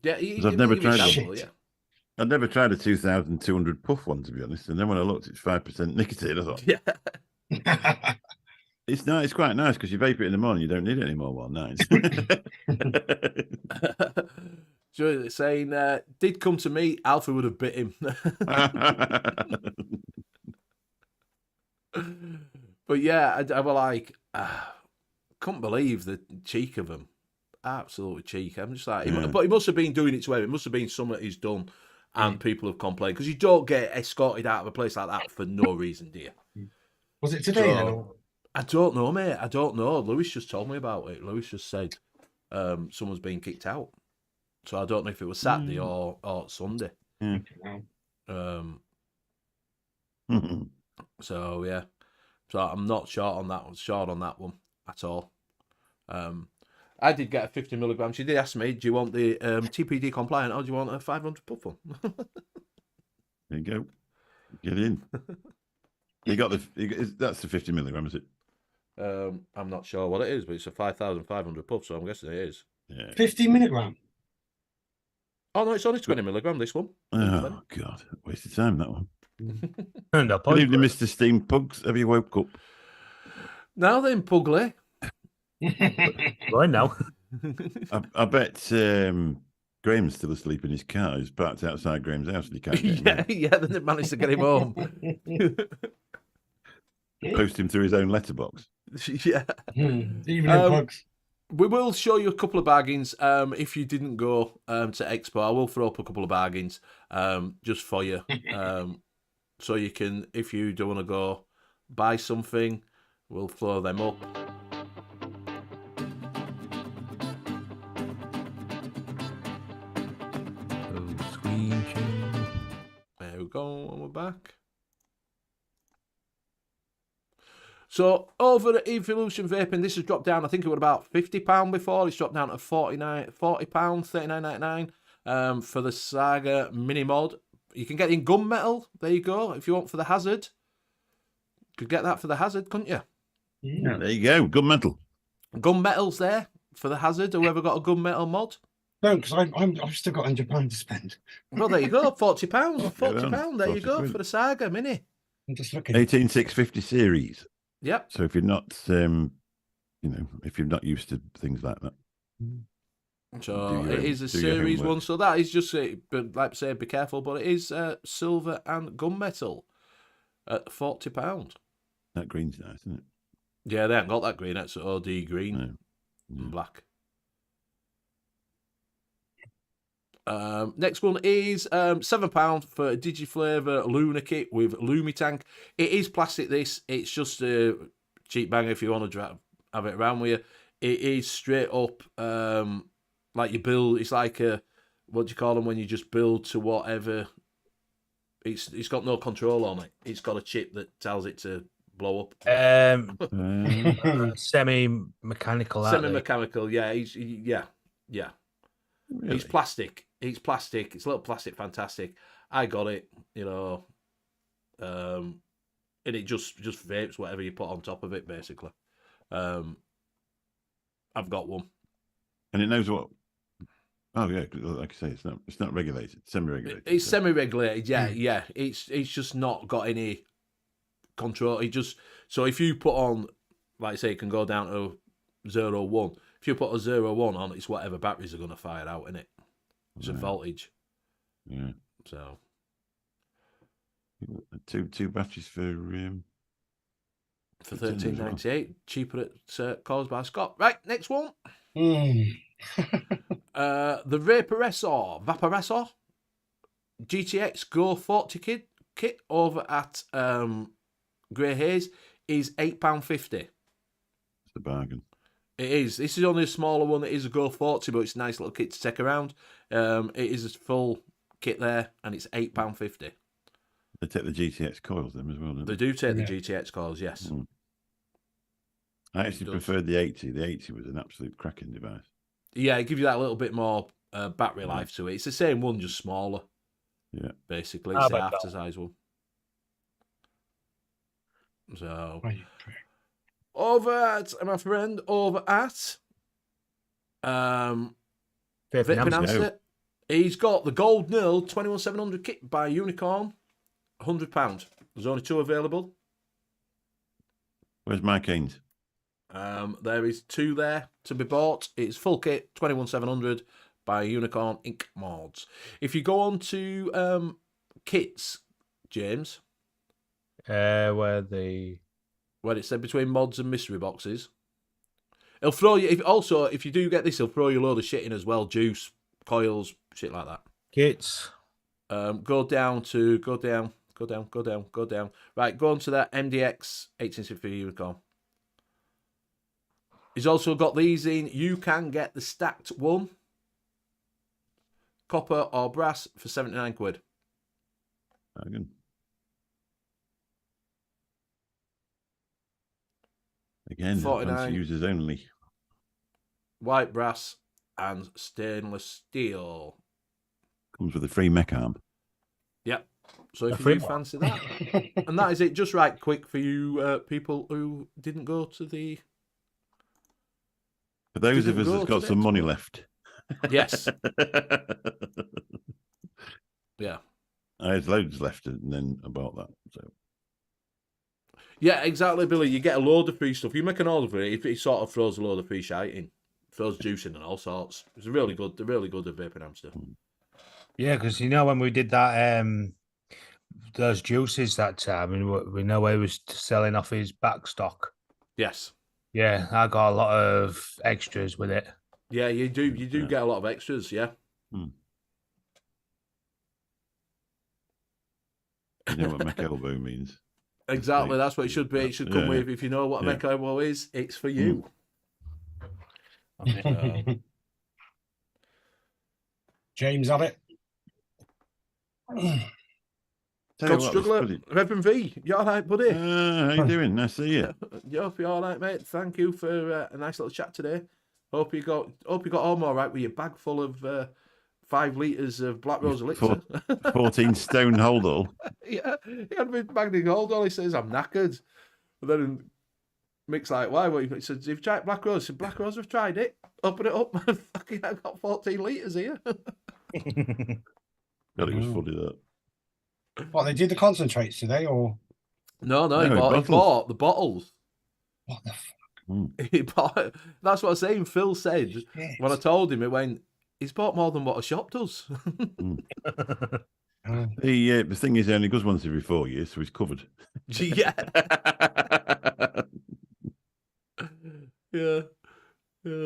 Yeah, I've never tried one. sample, yeah. I'd never tried a 2,200 puff one, to be honest. And then when I looked, it's 5% nicotine. I thought, Yeah. it's nice. It's quite nice because you vape it in the morning, you don't need it anymore while night. So saying, did come to me, Alpha would have bit him. But yeah, I was like, couldn't believe the cheek of him. Absolute cheek. I'm just like, Yeah. but he must have been doing it to him. It must have been something he's done, and people have complained because you don't get escorted out of a place like that for no reason, do you? Was it today then? So, Or... I don't know, mate. I don't know. Lewis just told me about it. Lewis just said someone's been kicked out. So I don't know if it was Saturday or Sunday. Wow. So yeah. So I'm not short on that one at all. I did get a 50 milligram. She did ask me, "Do you want the TPD compliant or do you want a 500 puff one?" There you go. Get in. You got that's the 50 milligram, is it? I'm not sure what it is, but it's a 5,500 puff, so I'm guessing it is. Yeah. 50 milligram. Oh no, it's only 20 milligram. This one. Oh God, waste of time that one. No Good evening, point. Mr. Steam Pugs. Have you woke up? Now then, Pugly. Right now. I bet Graham's still asleep in his car. He's parked outside Graham's house and he can't get him out. yeah. Then they managed to get him home. Post him through his own letterbox. Yeah. Evening bugs. We will show you a couple of bargains. If you didn't go to Expo, I will throw up a couple of bargains just for you. So you can, if you do want to go buy something, we'll throw them up. There we go, and we're back. So over at Evolution Vaping, this has dropped down. I think it was about £50 before. It's dropped down to £40, £39.99 for the Saga Mini Mod. You can get it in gunmetal. There you go. If you want for the Hazard, could get that for the Hazard, couldn't you? Yeah, there you go. Good mental. Gunmetal's there for the Hazard. Whoever got a gunmetal mod. No, because I've still got £100 to spend. Well, there you go. £40. £40. There you £40 go quid. for the Saga Mini. I'm just looking. 18650 series. Yep. So if you're not, if you're not used to things like that. So it is a series one. So that is just, but like I say, be careful. But it is silver and gunmetal at £40. That green's nice, isn't it? Yeah, they haven't got that green. That's OD green No. and black. Next one is £7 for a Digiflavor Luna kit with Lumitank. It is plastic. It's just a cheap bang if you want to have it around with you. It is straight up like you build. It's like a, what do you call them when you just build to whatever. It's got no control on it. It's got a chip that tells it to blow up. Semi-mechanical. Semi-mechanical. Yeah. Yeah. Really? It's plastic. It's plastic. It's a little plastic fantastic. I got it, and it just vapes whatever you put on top of it, basically. I've got one. And it knows what. Oh yeah, like I say, it's not regulated. Semi-regulated. It's semi-regulated. Yeah. It's just not got any control. So if you put on, like I say, it can go down to 0.1. If you put a 0.1 on, it's whatever batteries are going to fire out in it. It's a voltage. Yeah. So two batteries for $13.98, cheaper at Cause by Scott. Right, next one. The Vaporessor GTX Go 40 kit over at Grey Haze is £8.50. It's a bargain. It is. This is only a smaller one. It is a Go 40, but it's a nice little kit to take around. It is a full kit there, and it's £8.50. They take the GTX coils then as well, don't They they? do take the GTX coils, yes. Mm. I actually preferred the 80. The 80 was an absolute cracking device. Yeah, it gives you that little bit more battery life to it. It's the same one, just smaller. Yeah. Basically, it's the half the size one. So, over at, my friend, over at Vaping INSTA, he's got the Gold Nil 21700 kit by Unicorn, £100. There's only 2 available. Where's my Keynes? There is 2 there to be bought. It's full kit, 21700 by Unicorn Inc. Mods. If you go on to kits, James, where it said between mods and mystery boxes, he'll throw you. If you do get this, he'll throw you a load of shit in as well, juice, coils, shit like that. kits. Go down. Right, go on to that MDX 1863 Unicorn. He's also got these in. You can get the stacked one, copper or brass, for £79. Again, fancy 49. users only. White brass and stainless steel. Comes with a free mech arm. Yep. So if you do fancy that, and that is it. Just right quick for you people who didn't go to the. For those of Didn't us go that's got to some the money expo. left. Yes. Yeah. I had loads left and then I bought that. So Yeah, exactly, Billy. You get a load of free stuff. You make an order for it, it sort of throws a load of free shite in. Throws juice in and all sorts. It's really good. They're really good at vaping hamster. Yeah, because when we did that, those juices that time, and we know he was selling off his back stock. Yes. Yeah, I got a lot of extras with it. Yeah, you do. You do get a lot of extras. Yeah. you know what mech elbow means. Exactly. That's what it should be. It should come with. If you know what a mech elbow is, it's for you. James, have it. God struggler, Reverend V, you all right, buddy? How you doing? Nice to see you. Hope you're all right, mate. Thank you for a nice little chat today. Hope you got home all right with your bag full of 5 litres of Black Rose elixir. 14 stone holdall. Yeah, he had me bagged in holdall. He says, I'm knackered. And then Mick's like, why? He says, you've tried Black Rose. I said, Black Rose, I've tried it. Open it up. Fucking, I got 14 litres here. God, it was funny that. What, they did the concentrates today, or? No, he bought the bottles. What the fuck? He bought. That's what I'm saying. Phil said when I told him, it went. He's bought more than what a shop does. The thing is, he only goes once every 4 years, so he's covered. Yeah. Yeah.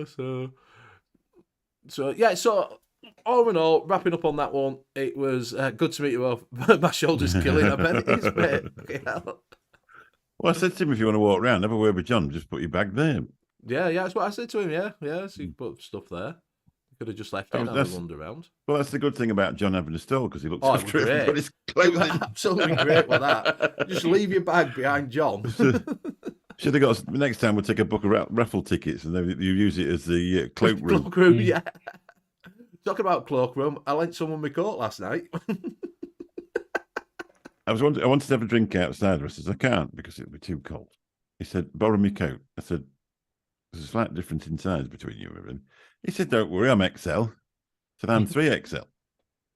So all in all, wrapping up on that one, it was good to meet you all. My shoulder's killing. I bet it is, mate. Yeah. Well, I said to him, if you want to walk around, have a word with John, just put your bag there. Yeah, that's what I said to him. Yeah. So you put stuff there. You could have just left it and had a wander around. Well, that's the good thing about John having a stall, because he looks after everybody's clothing. Absolutely great with that. Just leave your bag behind John. Should have got next time. We'll take a book of raffle tickets, and then you use it as the cloakroom. Cloakroom, yeah. Talking about cloakroom, I lent someone my coat last night. I wanted to have a drink outside. I said, I can't because it'll be too cold. He said, borrow me coat. I said, there's a slight difference in size between you and everything. He said, don't worry, I'm XL. I said, I'm 3XL.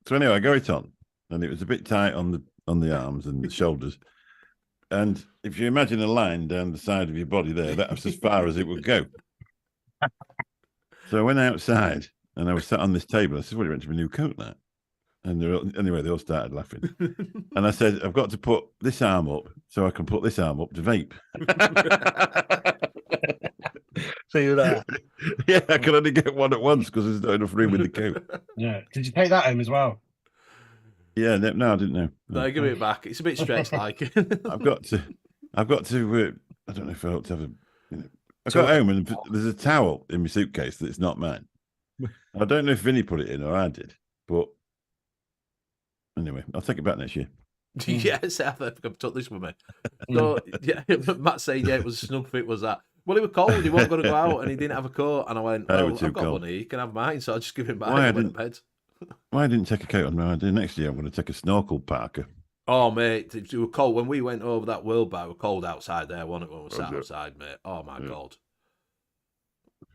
So anyway, I got it on, and it was a bit tight on the arms and the shoulders. And if you imagine a line down the side of your body there, that's as far as it would go. So I went outside, and I was sat on this table. I said, what, you went to my new coat now? And anyway, they all started laughing. And I said, I've got to put this arm up so I can put this arm up to vape. See that? Yeah, I can only get one at once because there's not enough room in the coat. Yeah. Did you take that home as well? Yeah, no, I didn't know. No, give it back. It's a bit stretched, like. I've got to. I don't know if I ought to have I got home and there's a towel in my suitcase that's not mine. I don't know if Vinny put it in or I did, but anyway, I'll take it back next year. Yes, I think I've took this with me. So yeah, Matt said, yeah, it was a snug fit, was that? Well, it was cold. He wasn't going to go out, and he didn't have a coat. And I went, well, I've got one here. You can have mine. So I just give him mine. Why and went to bed. Why I didn't take a coat on my idea? Next year I'm going to take a snorkel parka. Oh, mate, it was cold. When we went over that World Bar, it was cold outside there, wasn't it, when we sat outside, mate? Oh, my God.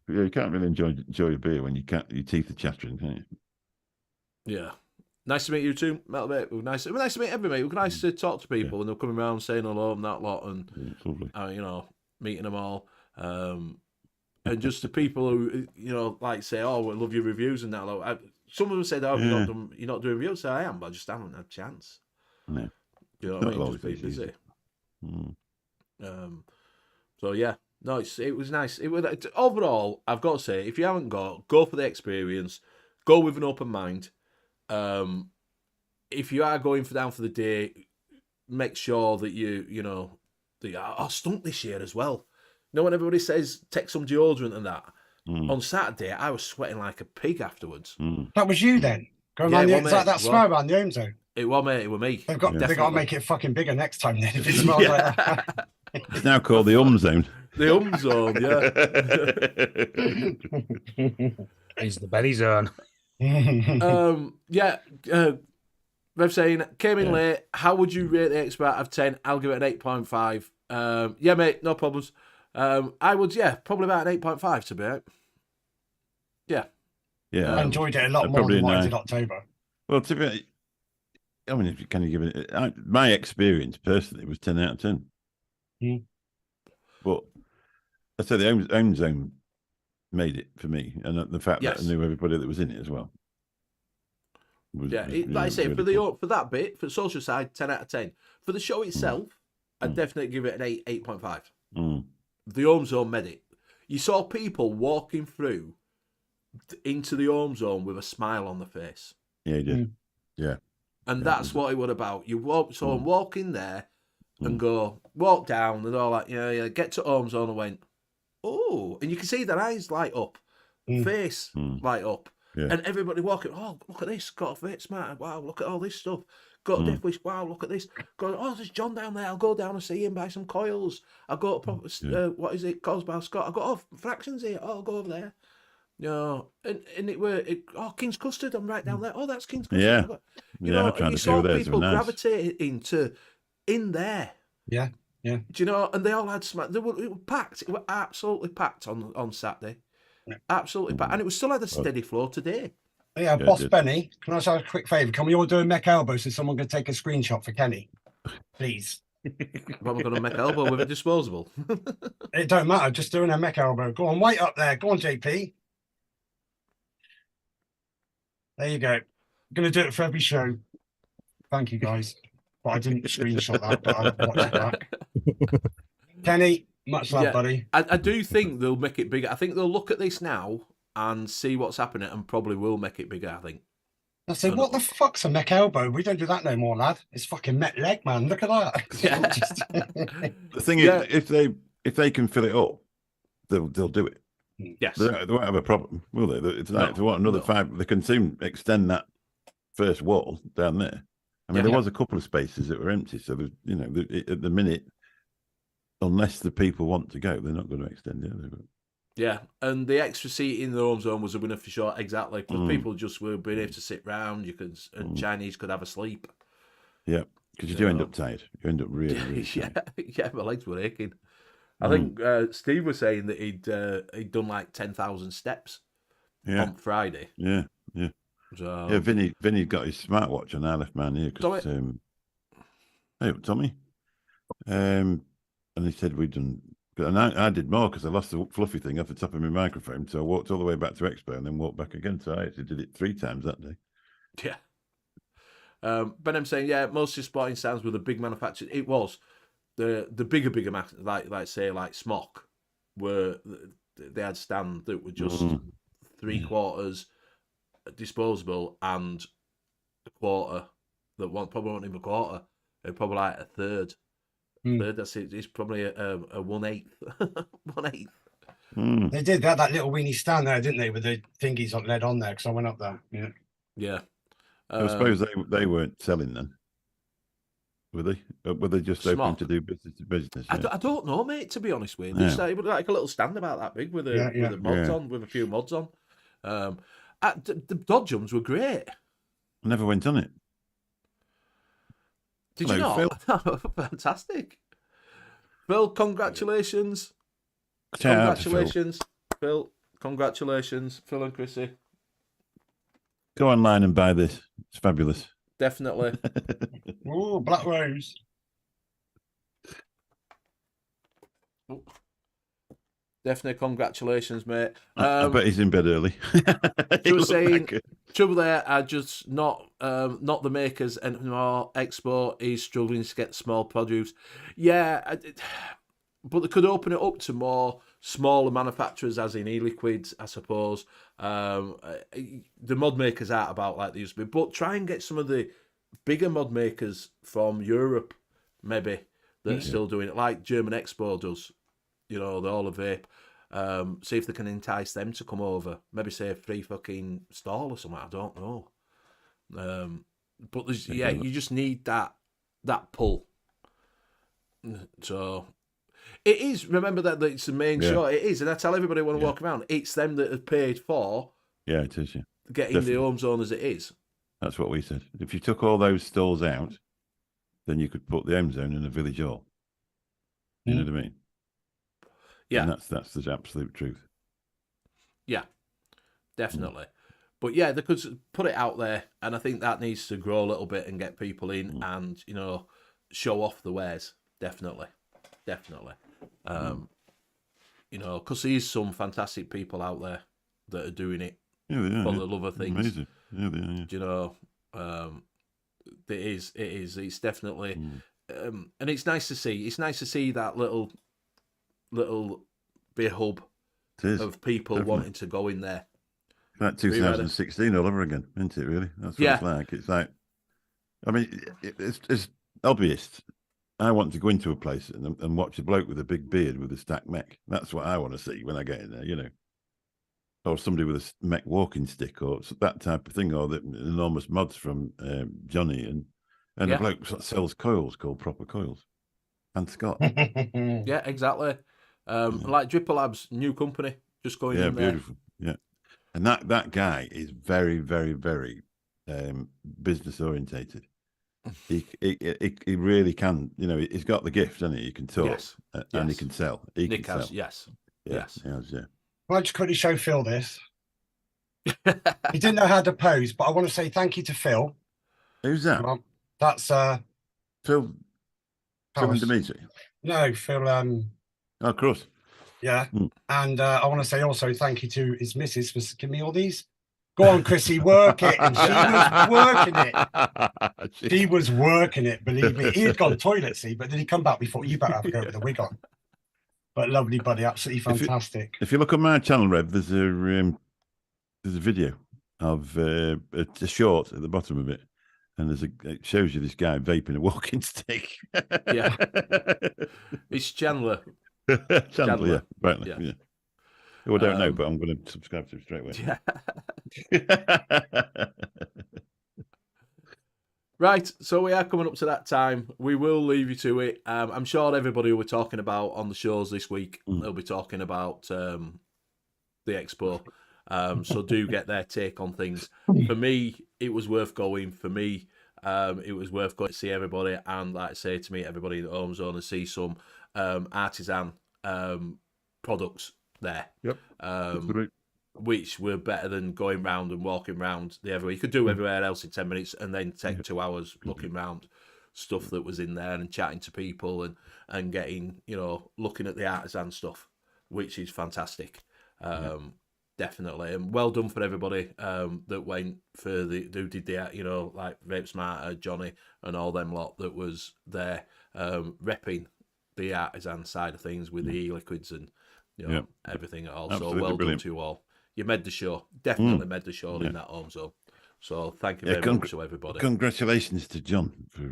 Yeah, you can't really enjoy a beer when your teeth are chattering, can you? Yeah. Nice to meet you too, Metal Mate. It was nice to meet everybody. It was nice to talk to people and they're coming around saying hello and that lot and, you know, meeting them all. And just the people who, you know, like say, oh, we love your reviews and that. Like, some of them said, oh, you're not doing reviews. So I am, but I just haven't had a chance. No. You know what I mean? Just being busy. So yeah, no, it was nice. It was overall. I've got to say, if you haven't go for the experience. Go with an open mind. If you are going down for the day, make sure that you know that I stunk this year as well. You know when everybody says take some deodorant and that. On Saturday, I was sweating like a pig afterwards. That was you then. Going around it's like that smell around the home zone. It was, mate. It was me. They've got to make it fucking bigger next time then. If it smells like that. It's now called the zone. The zone, yeah. It's the belly zone. Rev saying, came in late. How would you rate the expo out of 10? I'll give it an 8.5. Yeah, mate, no problems. I would, probably about an 8.5 to be right. Yeah. I enjoyed it a lot more than what I did October. Well, to be, I mean, can you give it? My experience personally was 10 out of 10. But I said the home zone made it for me, and the fact that I knew everybody that was in it as well. Like I say, for that bit, for the social side, 10 out of 10. For the show itself, I'd definitely give it an 8.5. The home zone made it. You saw people walking through into the home zone with a smile on their face. Yeah, you did. Yeah. And that's what it was about. You walk in there and walk down, and they're all like, get to home zone, and went, oh, and you can see their eyes light up, face light up. Yeah. And everybody walking, oh, look at this, got a Vape Smart, wow, look at all this stuff. Got a Death Wish, wow, look at this. There's John down there, I'll go down and see him, buy some coils. I'll go to, what is it, Cosby Scott, I've got fractions here, I'll go over there. And it were, King's Custard, I'm right down there. Oh, that's King's Custard. Yeah. You know, and you saw people gravitating in there. Yeah, yeah. Do you know, and they all had it were packed. It were absolutely packed on Saturday. Absolutely packed. And it was still had a steady flow today. Yeah, Boss Benny, can I ask a quick favour? Can we all do a mech elbow so someone can take a screenshot for Kenny? Please. What am I going to mech elbow with a disposable? It don't matter, just doing a mech elbow. Go on, wait up there. Go on, JP. There you go. I'm going to do it for every show. Thank you, guys. But I didn't screenshot that, but I'll watch it back. Kenny, much love, buddy. I do think they'll make it bigger. I think they'll look at this now and see what's happening and probably will make it bigger, I think. I say, what the fuck's a mech elbow? We don't do that no more, lad. It's fucking mech leg, man. Look at that. Yeah. The thing is, if they can fill it up, they'll do it. Yes. They won't have a problem, will they? It's like, if they want another 5, they can soon extend that first wall down there. I mean, there was a couple of spaces that were empty, so there's, at the minute, unless the people want to go, they're not going to extend it. Yeah, and the extra seat in the home zone was a winner for sure, exactly, because people just were being able to sit round. And Chinese could have a sleep. Yeah, because you do end up tired. You end up really tired. Yeah, my legs were aching. I think Steve was saying that he'd done like 10,000 steps on Friday. Yeah. So, yeah, Vinny got his smartwatch and I left mine here because hey, Tommy, and he said we'd done, and I did more because I lost the fluffy thing off the top of my microphone, so I walked all the way back to Expo and then walked back again. So I actually did it 3 times that day. Yeah. Ben, I'm saying most of the sporting stands were the big manufacturers. It was the bigger like Smock, were they had stands that were just 3/4 disposable and a quarter that probably wasn't even a quarter. It probably like a third. That's it. It's probably a 1/8. 1/8. Mm. They did. They had that little weenie stand there, didn't they, with the thingies on lead on there? Because I went up there. Yeah. Yeah. I suppose they weren't selling then, were they? Or were they just open Smart. to do business to business? Yeah. I don't know, mate. To be honest with you, Yeah. just it was like a little stand about that big with Yeah, yeah. the mods Yeah. on, with a few mods on. The dodgems were great. I never went on it. Did Hello, you not? Phil. Fantastic. Phil, congratulations. Shout out to Phil. Congratulations, Phil. Congratulations, Phil and Chrissy. Go online and buy this. It's fabulous. Definitely. Oh, Black Rose. Definitely congratulations, mate. I bet he's in bed early. They were saying trouble there are just not the makers anymore. Expo is struggling to get small produce. Yeah, but they could open it up to more smaller manufacturers, as in e-liquids, I suppose. The mod makers aren't about like they used to be, but try and get some of the bigger mod makers from Europe, maybe, that are still doing it, like German Expo does. You know, the all of vape. See if they can entice them to come over. Maybe say a free fucking stall or something. I don't know. But there's, you just need that pull. So it is. Remember that it's the main show. It is, and I tell everybody when I walk around, it's them that have paid for. Yeah, it is. Yeah, getting definitely. the home zone as it is. That's what we said. If you took all those stalls out, then you could put the home zone in a village hall. You know what I mean? Yeah, and that's the absolute truth. Yeah, definitely. But yeah, they could put it out there, and I think that needs to grow a little bit and get people in, and show off the wares. Definitely. You know, because there's some fantastic people out there that are doing it Yeah, they are, for the love of things. Amazing. Yeah, they are. Yeah. Do you know, it is. It's definitely, and it's nice to see. It's nice to see that little bit hub of people wanting to go in there. Like 2016 all over again, isn't it? Really, that's what it's like. It's like, I mean, it's obvious. I want to go into a place and watch a bloke with a big beard with a stacked mech. That's what I want to see when I get in there, you know. Or somebody with a mech walking stick, or that type of thing, or the enormous mods from Johnny and a bloke that sells coils called Proper Coils. And Scott. Yeah, exactly. Like Dripper Labs, new company, just going in there. Beautiful. Yeah. And that guy is very, very, very business orientated. He really can, he's got the gift, hasn't he? He can talk and he can sell. Nick has, yes. He has, yeah. I'll just quickly show Phil this. He didn't know how to pose, but I want to say thank you to Phil. Who's that? That's Phil and Dimitri. No, Phil. Oh, of course. Yeah. And I want to say also thank you to his missus for giving me all these. Go on, Chrissy, work it. And she was working it. She was working it, believe me. He had gone toilet, see, but then he come back. We thought, you better have a go with the wig on. But lovely, buddy. Absolutely fantastic. If you look on my channel, Rev, there's a video of a short at the bottom of it. And it shows you this guy vaping a walking stick. Yeah. It's Chandler. Chandler, yeah. Apparently, yeah. Well, I don't know, but I'm going to subscribe to him straight away. Yeah. Right, so we are coming up to that time. We will leave you to it. I'm sure everybody who we're talking about on the shows this week, they'll be talking about the expo. So do get their take on things. For me, it was worth going. For me, it was worth going to see everybody and, like I say, to meet everybody in the home zone and see some artisan products there. Yep. Which were better than going round and walking round the everywhere. You could do everywhere else in 10 minutes and then take 2 hours looking round stuff that was in there and chatting to people and getting, looking at the artisan stuff, which is fantastic. Definitely. And well done for everybody that went for who did the, like Vape Smarter, Johnny and all them lot that was there repping the artisan side of things with the e-liquids and everything else. Absolutely So well brilliant. done to you all. You made the show. Definitely made the show in that home zone. So thank you very much to everybody. Congratulations to John for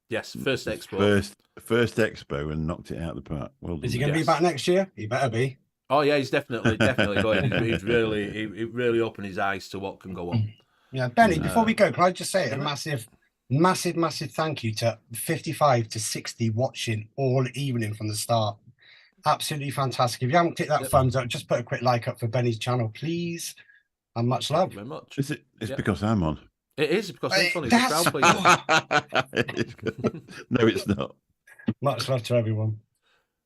yes, first expo. First expo and knocked it out of the park. Well done. Is he going to be back next year? He better be. Oh yeah, he's definitely going. He's really, he really opened his eyes to what can go on. Yeah, Benny, before we go, can I just say yeah, a massive thank you to 55 to 60 watching all evening from the start. Absolutely fantastic. If you haven't clicked that thumbs up, just put a quick like up for Benny's channel, please. And much love. Thank you very much. Is it? It's because I'm on. It is because he's funny. That's- Crowd pleaser. No, it's not. Much love to everyone.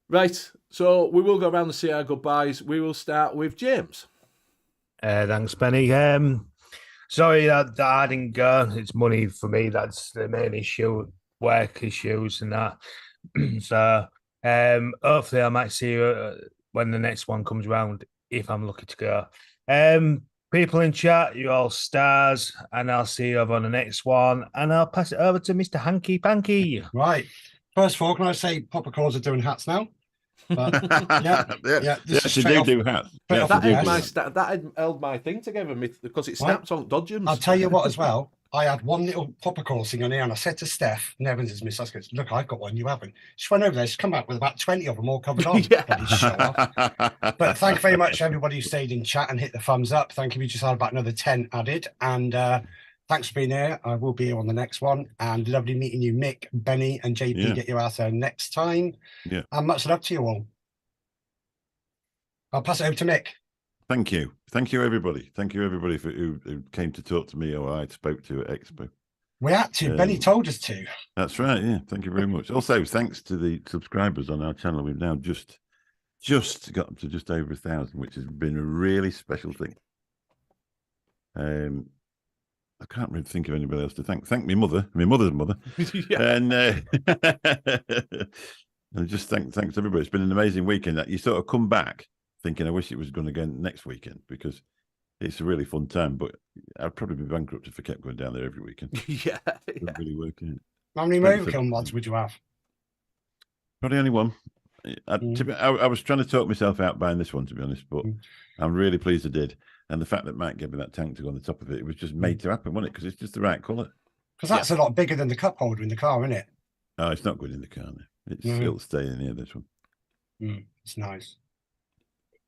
Right, so we will go around and see our goodbyes. We will start with James. Thanks, Benny. Sorry that I didn't go. It's money for me. That's the main issue. Work issues and that. So hopefully I might see you when the next one comes round, if I'm lucky to go. People in chat, you're all stars, and I'll see you over on the next one. And I'll pass it over to Mr. Hanky Panky. Right. First of all, can I say Popper Calls are doing hats now? But, yeah. This is She straight do off- hats. straight Yeah, off she the do press. do hats. That had held my thing together because it snapped on dodgems. I'll tell you what as well. I had one little Popper Call thing on here, and I said to Steph, Nevins is Miss Huskins, look, I've got one, you haven't. She went over there, she's come back with about 20 of them all covered on. Yeah. Bloody show off. But thank you very much, everybody who stayed in chat and hit the thumbs up. Thank you. We just had about another 10 added. And thanks for being here. I will be here on the next one. And lovely meeting you, Mick, Benny, and JP. Yeah. Get you out there next time. Yeah. And much love to you all. I'll pass it over to Mick. Thank you. Thank you, everybody. Thank you, everybody, who came to talk to me or I spoke to at Expo. We had to. Benny told us to. That's right. Yeah. Thank you very much. Also, thanks to the subscribers on our channel. We've now just got up to just over 1,000, which has been a really special thing. I can't really think of anybody else to thank. Thank my mother's mother. Yeah. And and just thanks everybody. It's been an amazing weekend. That you sort of come back thinking, I wish it was going to go next weekend because it's a really fun time. But I'd probably be bankrupt if I kept going down there every weekend. Yeah. It wouldn't really work out. How many Thanks, Movikill mods would you have? Probably only one. I was trying to talk myself out buying this one, to be honest, but I'm really pleased I did. And the fact that Mike gave me that tank to go on the top of it, it was just made to happen, wasn't it? Because it's just the right colour. Because that's a lot bigger than the cup holder in the car, isn't it? Oh, it's not good in the car. No. It'll stay in here, this one. It's nice.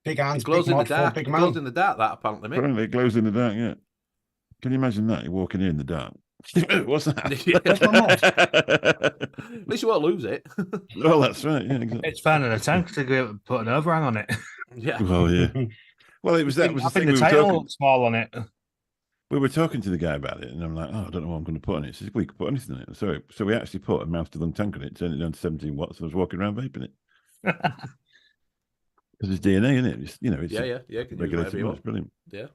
Big hands, It glows big in the mod, dark. big It man. glows in the dark, that apparently, mate. Apparently it glows in the dark, yeah. Can you imagine that? You're walking in the dark. What's that? Yeah. Where's my mod? At least you won't lose it. Oh, that's right. Yeah, exactly. It's finding a tank to put an overhang on it. Yeah. Well, yeah. Well, that was the I thing think we the were title talking. looks small on it. We were talking to the guy about it, and I'm like, oh, I don't know what I'm going to put on it. He says, we could put anything in it. So we actually put a mouth to lung tank on it, turned it down to 17 watts, and I was walking around vaping it. Because it's DNA in it. It's, it's Yeah. Can you do whatever regulated. you It's want. brilliant. Yeah.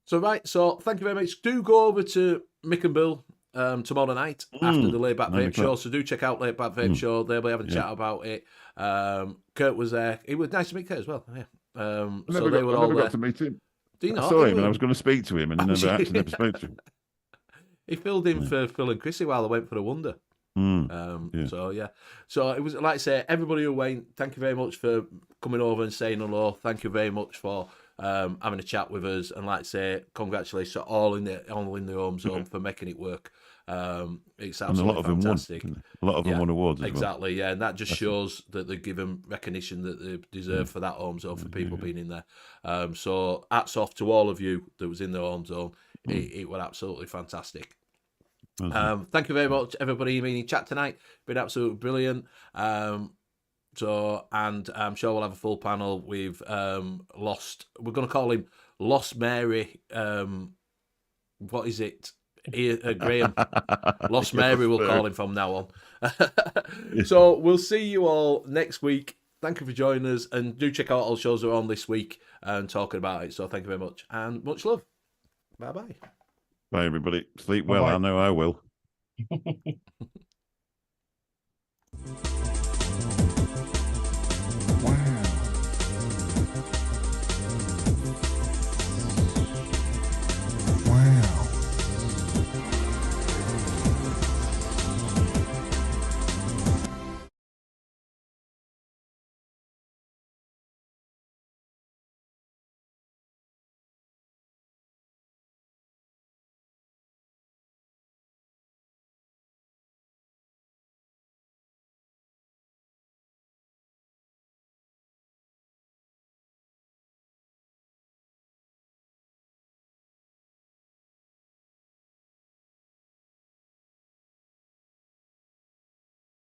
So, right. So, thank you very much. Do go over to Mick and Bill tomorrow night after the Laid Back 9 Vape Show. o'clock. So, do check out Laid Back Vape Show. They'll be having a chat about it. Kurt was there. It was nice to meet Kurt as well. Yeah. So they were all there. got to meet him. Do you I not? saw He him and I was- was going to speak to him, and I actually never spoke to him. He filled in for Phil and Chrissy while I went for a wonder. Yeah. So it was like I say, everybody who went, thank you very much for coming over and saying hello. Thank you very much for having a chat with us, and like I say, congratulations to all in the home zone for making it work. It's And a absolutely lot of them fantastic. won. A lot of them won awards as Exactly, yeah, and that just shows that they give them recognition that they deserve for that home zone for people being in there. So hats off to all of you that was in the home zone. It was absolutely fantastic. Thank you very much, everybody. In chat tonight, been absolutely brilliant. So, and I'm sure we'll have a full panel with Lost. We're going to call him Lost Mary. What is it? Graham. Lost Mary, we'll call him from now on. So we'll see you all next week. Thank you for joining us, and do check out all the shows that are on this week and talking about it. So thank you very much, and much love. Bye bye. Bye, everybody. Sleep well. Bye-bye. I know I will.